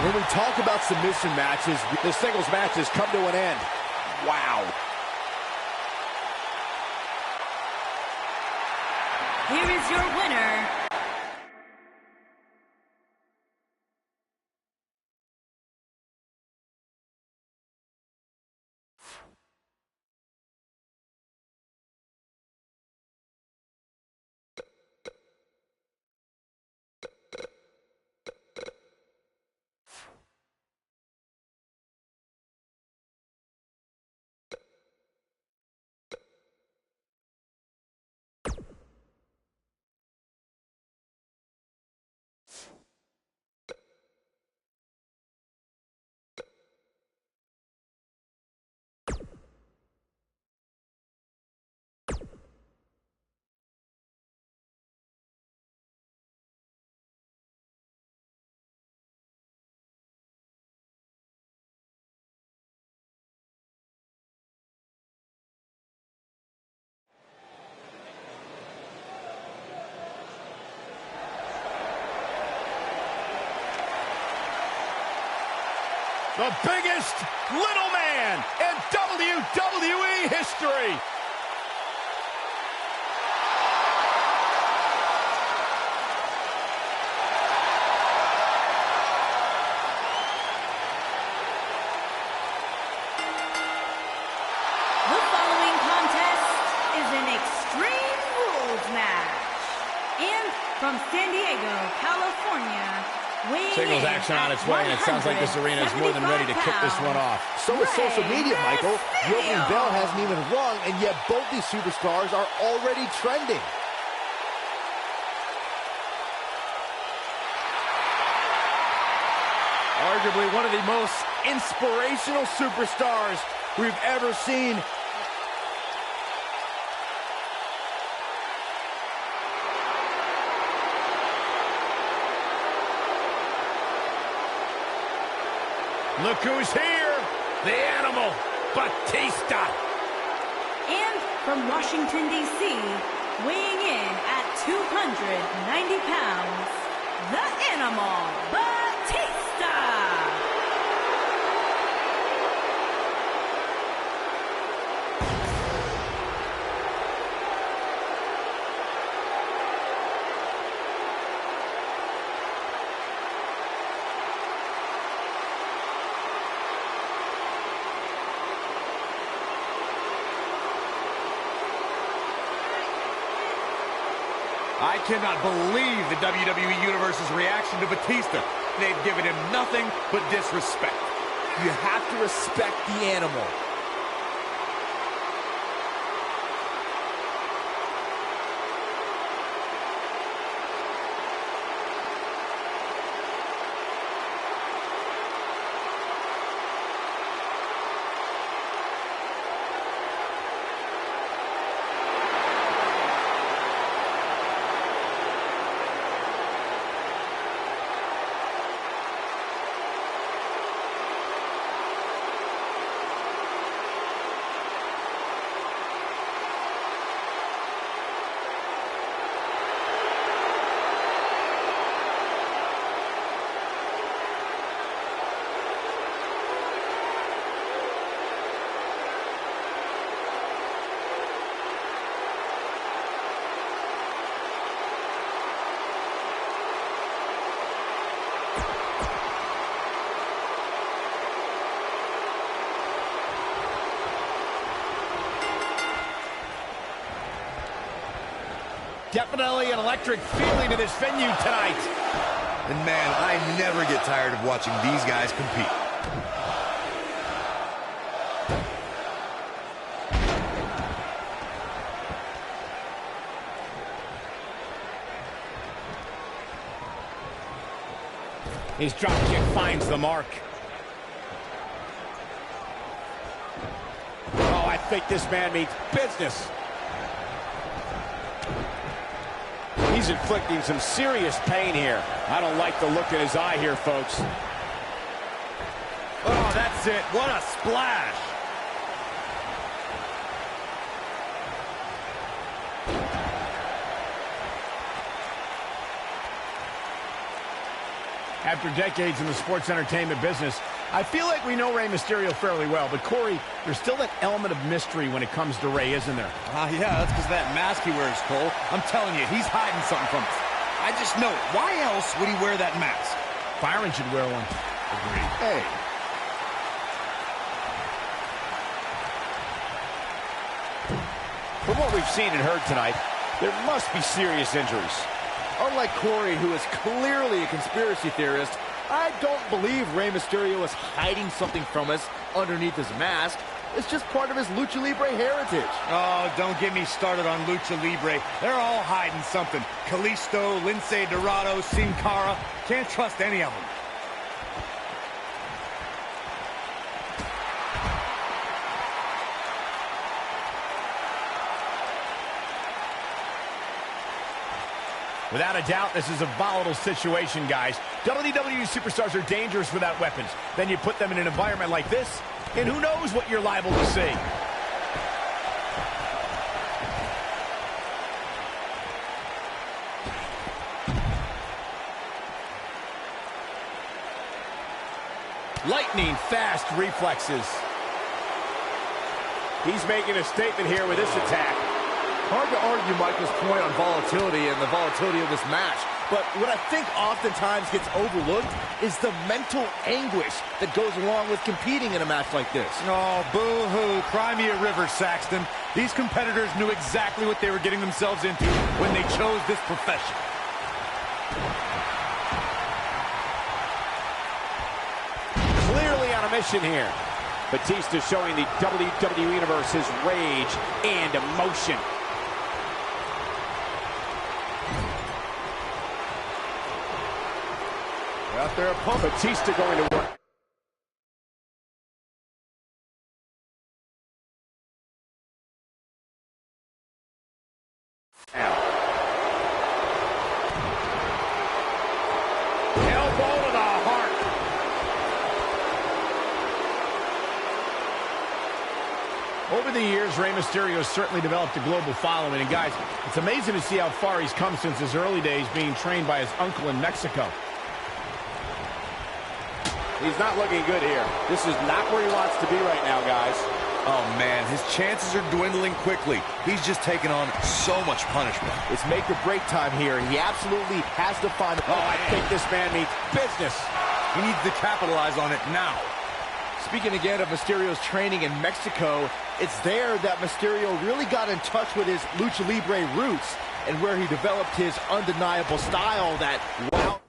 When we talk about submission matches, the singles matches come to an end. Wow. Here is your winner, the biggest little man in WWE history. The following contest is an Extreme Rules match. And from San Diego, California, weighing Singles in action on at its way, and it sounds like this arena is more than ready to kick this one off. So is social media, Michael. The opening Mysterio. bell hasn't even rung, and yet both these superstars are already trending. Arguably one of the most inspirational superstars we've ever seen. Look who's here, the animal, Batista. And from Washington, D.C., weighing in at 290 pounds, the Animal, Batista. I cannot believe the WWE Universe's reaction to Batista. They've given him nothing but disrespect. You have to respect the animal. Definitely an electric feeling to this venue tonight. And man, I never get tired of watching these guys compete. His drop kick finds the mark. Oh, I think this man means business. He's inflicting some serious pain here. I don't like the look in his eye here, folks. Oh, that's it. What a splash. After decades in the sports entertainment business, I feel like we know Rey Mysterio fairly well. But, Corey, there's still that element of mystery when it comes to Rey, isn't there? Yeah, that's because of that mask he wears, Cole. I'm telling you, he's hiding something from us. I just know it. Why else would he wear that mask? Byron should wear one. Agreed. Hey. From what we've seen and heard tonight, there must be serious injuries. Unlike Corey, who is clearly a conspiracy theorist, I don't believe Rey Mysterio is hiding something from us underneath his mask. It's just part of his Lucha Libre heritage. Oh, don't get me started on Lucha Libre. They're all hiding something. Kalisto, Lince Dorado, Sin Cara. Can't trust any of them. Without a doubt, this is a volatile situation, guys. WWE superstars are dangerous without weapons. Then you put them in an environment like this, and who knows what you're liable to see. Lightning fast reflexes. He's making a statement here with this attack. Hard to argue Michael's point on volatility and the volatility of this match, but what I think oftentimes gets overlooked is the mental anguish that goes along with competing in a match like this. Oh, boo-hoo. Cry me a river, Saxton. These competitors knew exactly what they were getting themselves into when they chose this profession. Clearly on a mission here. Batista showing the WWE Universe his rage and emotion. Out there, a pump. Batista going to work. Now. Elbow to the heart. Over the years, Rey Mysterio has certainly developed a global following. And guys, it's amazing to see how far he's come since his early days being trained by his uncle in Mexico. He's not looking good here. This is not where he wants to be right now, guys. Oh, man, his chances are dwindling quickly. He's just taken on so much punishment. It's make or break time here, and he absolutely has to find... Oh, I think this man means business. He needs to capitalize on it now. Speaking again of Mysterio's training in Mexico, it's there that Mysterio really got in touch with his Lucha Libre roots and where he developed his undeniable style that, wow,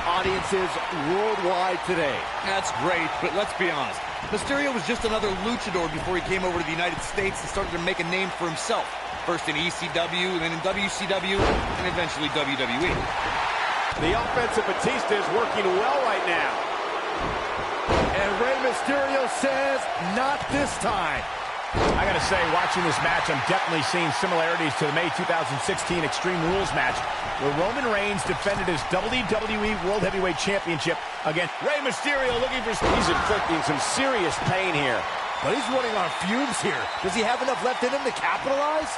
audiences worldwide today. That's great, but let's be honest. Mysterio was just another luchador before he came over to the United States and started to make a name for himself. First in ECW, then in WCW, and eventually WWE. The offense of Batista is working well right now. And Rey Mysterio says, not this time. I gotta say, watching this match, I'm definitely seeing similarities to the May 2016 Extreme Rules match, where Roman Reigns defended his WWE World Heavyweight Championship against Rey Mysterio looking for... He's inflicting some serious pain here. But he's running on fumes here. Does he have enough left in him to capitalize?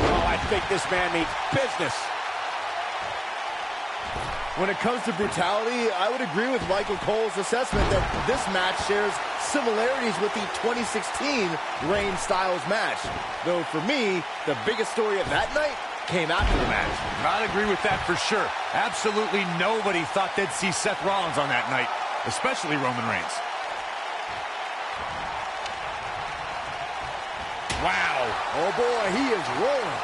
Oh, I think this man needs business. When it comes to brutality, I would agree with Michael Cole's assessment that this match shares similarities with the 2016 Reigns Styles match. Though for me, the biggest story of that night came after the match. I'd agree with that for sure. Absolutely nobody thought they'd see Seth Rollins on that night, especially Roman Reigns. Wow. Oh boy, he is rolling.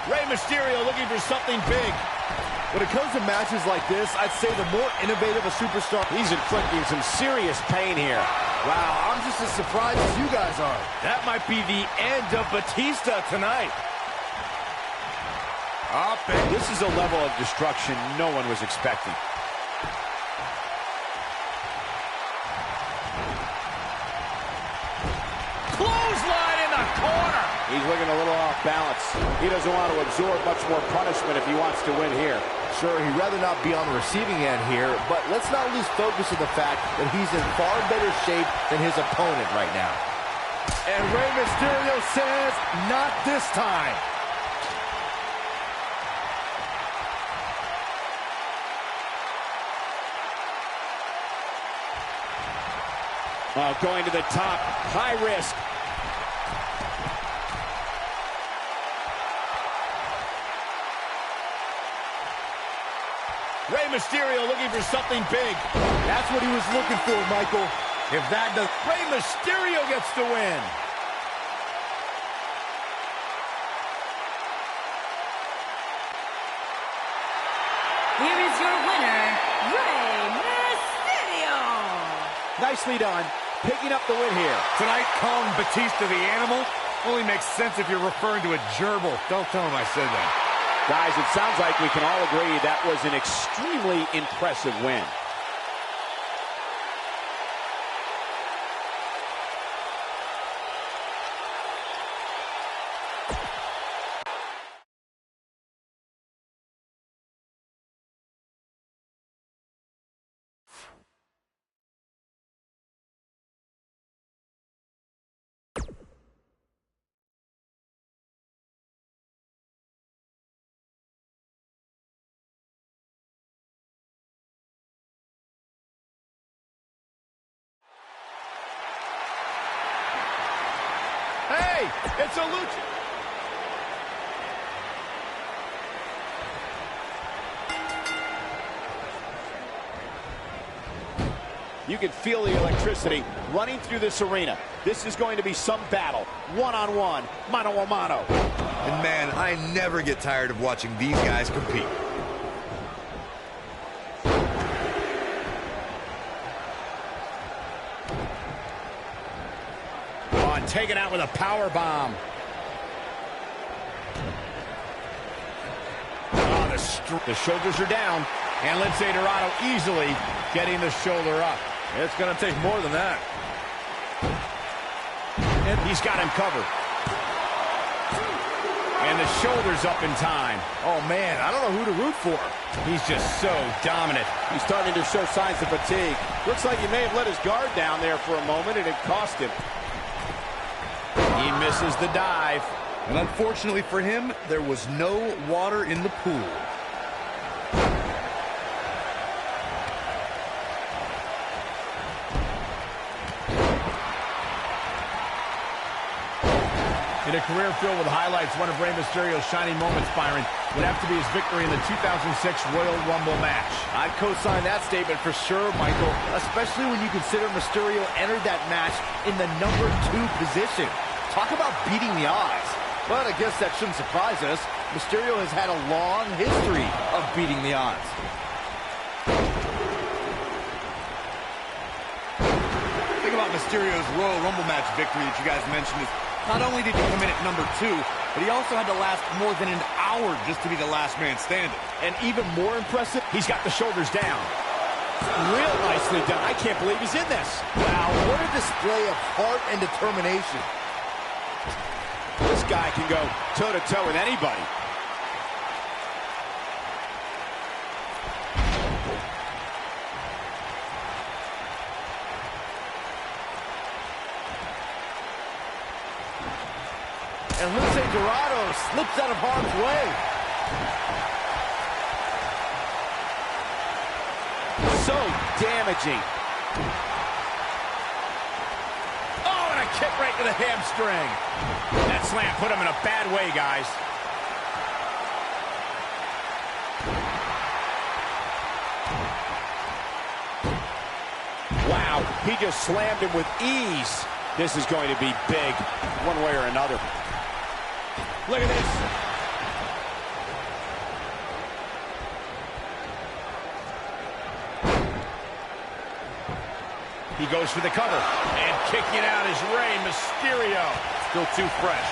Rey Mysterio looking for something big. When it comes to matches like this, I'd say the more innovative a superstar... He's inflicting some serious pain here. Wow, I'm just as surprised as you guys are. That might be the end of Batista tonight. Up and This is a level of destruction no one was expecting. clothesline in the corner. He's looking a little off balance. He doesn't want to absorb much more punishment if he wants to win here. Sure, he'd rather not be on the receiving end here, but let's not lose focus of the fact that he's in far better shape than his opponent right now. And Rey Mysterio says, not this time. Going to the top, high risk. Rey Mysterio looking for something big. That's what he was looking for, Michael. If that does, Rey Mysterio gets the win. Here is your winner, Rey Mysterio. Nicely done, picking up the win here. Tonight, calling Batista the animal only makes sense if you're referring to a gerbil. Don't tell him I said that. Guys, it sounds like we can all agree that was an extremely impressive win. Hey, it's a lucha. You can feel the electricity running through this arena. This is going to be some battle, one-on-one, mano-a-mano. And man, I never get tired of watching these guys compete. Taken out with a power bomb. Oh, the shoulders are down, and Lince Dorado easily getting the shoulder up. It's going to take more than that. And he's got him covered. And the shoulders up in time. Oh, man, I don't know who to root for. He's just so dominant. He's starting to show signs of fatigue. Looks like he may have let his guard down there for a moment, and it cost him. He misses the dive. And unfortunately for him, there was no water in the pool. In a career filled with highlights, one of Rey Mysterio's shining moments, Byron, would have to be his victory in the 2006 Royal Rumble match. I'd co-sign that statement for sure, Michael, especially when you consider Mysterio entered that match in the #2 position. Talk about beating the odds. But I guess that shouldn't surprise us. Mysterio has had a long history of beating the odds. The thing about Mysterio's Royal Rumble match victory that you guys mentioned is not only did he come in at #2, but he also had to last more than an hour just to be the last man standing. And even more impressive, he's got the shoulders down. Real nicely done. I can't believe he's in this. Wow, what a display of heart and determination. This guy can go toe-to-toe with anybody. And Lince Dorado slips out of harm's way. So damaging. Oh, and a kick right to the hamstring. That slam put him in a bad way, guys. Wow, he just slammed him with ease. This is going to be big, one way or another. Look at this. He goes for the cover. And kicking out is Rey Mysterio. Still too fresh.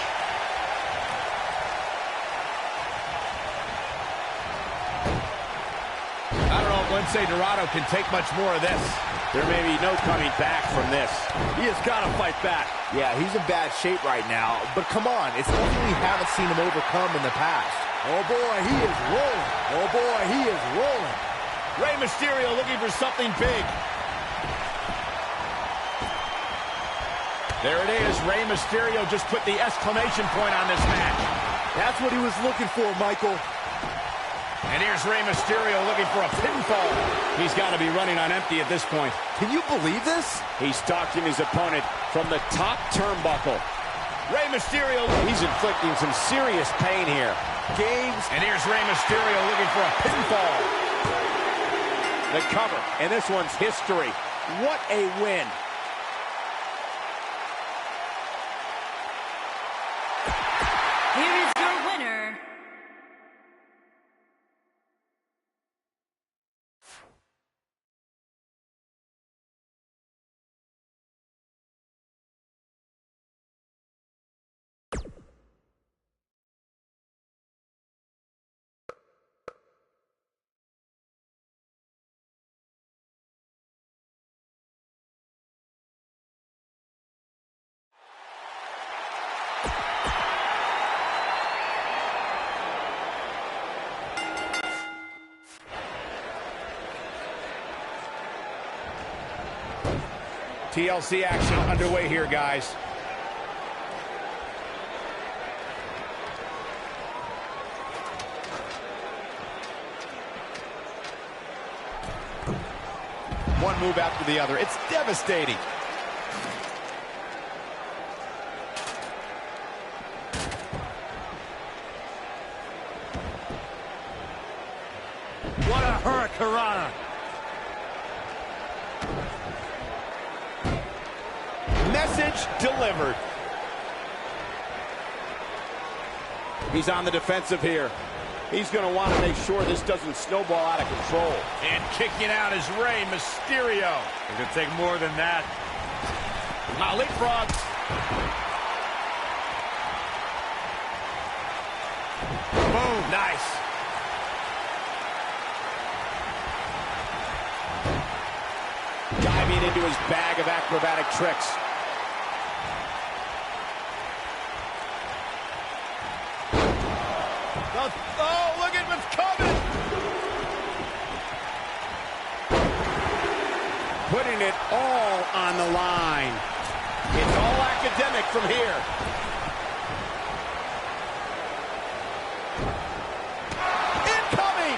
I don't know if Lince Dorado can take much more of this. There may be no coming back from this. He has got to fight back. Yeah, he's in bad shape right now. But come on, it's something we haven't seen him overcome in the past. Oh, boy, he is rolling. Oh, boy, he is rolling. Rey Mysterio looking for something big. There it is. Rey Mysterio just put the exclamation point on this match. That's what he was looking for, Michael. And here's Rey Mysterio looking for a pinfall. He's got to be running on empty at this point. Can you believe this? He's stalking his opponent from the top turnbuckle. Rey Mysterio. He's inflicting some serious pain here. Games. And here's Rey Mysterio looking for a pinfall. The cover. And this one's history. What a win. Here is your winner, TLC action underway here, guys. One move after the other. It's devastating. What a hurricanrana. Message delivered. He's on the defensive here. He's going to want to make sure this doesn't snowball out of control. And kicking out is Rey Mysterio. It could take more than that. Now leapfrog. Boom. Nice. Diving into his bag of acrobatic tricks. Oh, look at what's coming. Putting it all on the line. It's all academic from here. Incoming!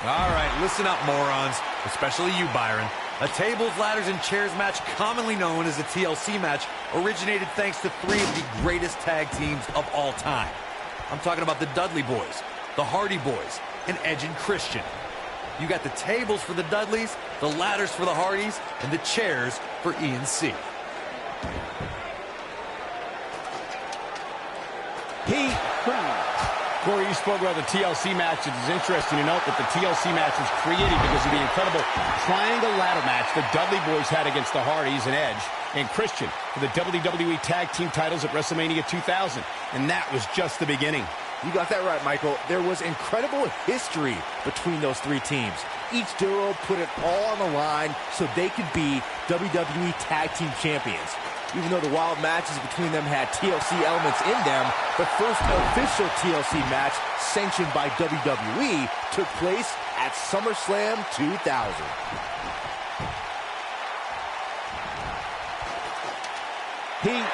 All right, listen up, morons, especially you, Byron. A tables, ladders, and chairs match, commonly known as a TLC match, originated thanks to three of the greatest tag teams of all time. I'm talking about the Dudley Boys, the Hardy Boys, and Edge and Christian. You got the tables for the Dudleys, the ladders for the Hardys, and the chairs for E&C. Corey, you spoke about the TLC match. It is interesting to note that the TLC match was created because of the incredible triangle ladder match the Dudley Boys had against the Hardys and Edge and Christian for the WWE Tag Team titles at WrestleMania 2000. And that was just the beginning. You got that right, Michael. There was incredible history between those three teams. Each duo put it all on the line so they could be WWE Tag Team Champions. Even though the wild matches between them had TLC elements in them, the first official TLC match sanctioned by WWE took place at SummerSlam 2000. He's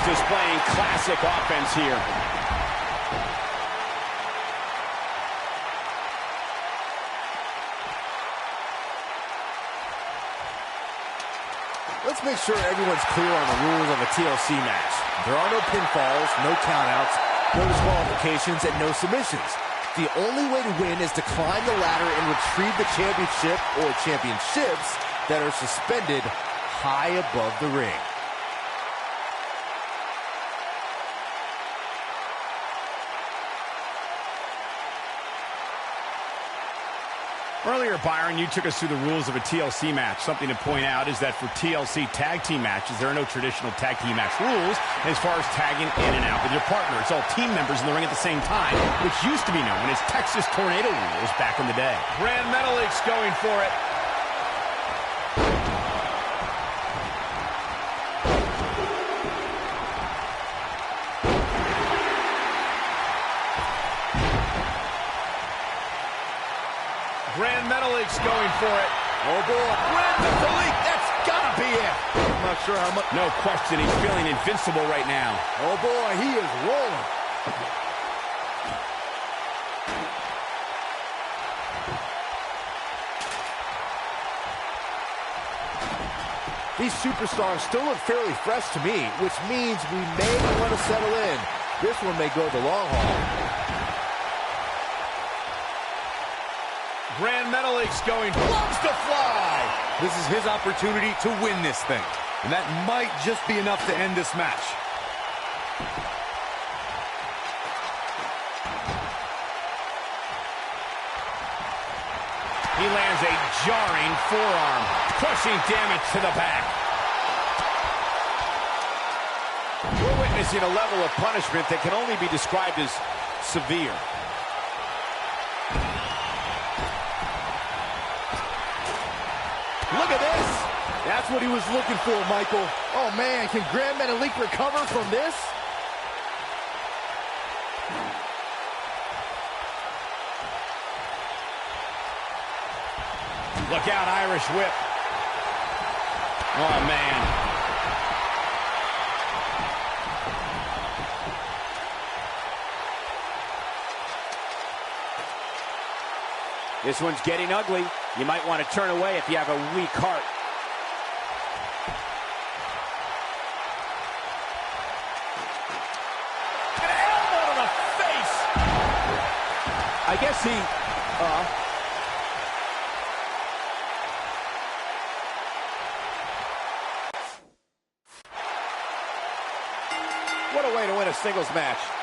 displaying classic offense here. Let's make sure everyone's clear on the rules of a TLC match. There are no pinfalls, no countouts, no disqualifications, and no submissions. The only way to win is to climb the ladder and retrieve the championship or championships that are suspended high above the ring. Earlier, Byron, you took us through the rules of a TLC match. Something to point out is that for TLC tag team matches, there are no traditional tag team match rules as far as tagging in and out with your partner. It's all team members in the ring at the same time, which used to be known as Texas Tornado rules back in the day. Grand Metalik's going for it. Grand Metalik's going for it. Oh, boy. Grand Metalik, that's gotta be it. I'm not sure how much. No question, he's feeling invincible right now. Oh, boy, he is rolling. These superstars still look fairly fresh to me, which means we may want to settle in. This one may go the long haul. Grand Metalik's going, loves to fly. This is his opportunity to win this thing. And that might just be enough to end this match. He lands a jarring forearm, crushing damage to the back. We're witnessing a level of punishment that can only be described as severe. Look at this. That's what he was looking for, Michael. Oh, man, can Grand Metalik recover from this? Look out, Irish whip. Oh, man. This one's getting ugly. You might want to turn away if you have a weak heart. An elbow to the face. I guess he... What a way to win a singles match.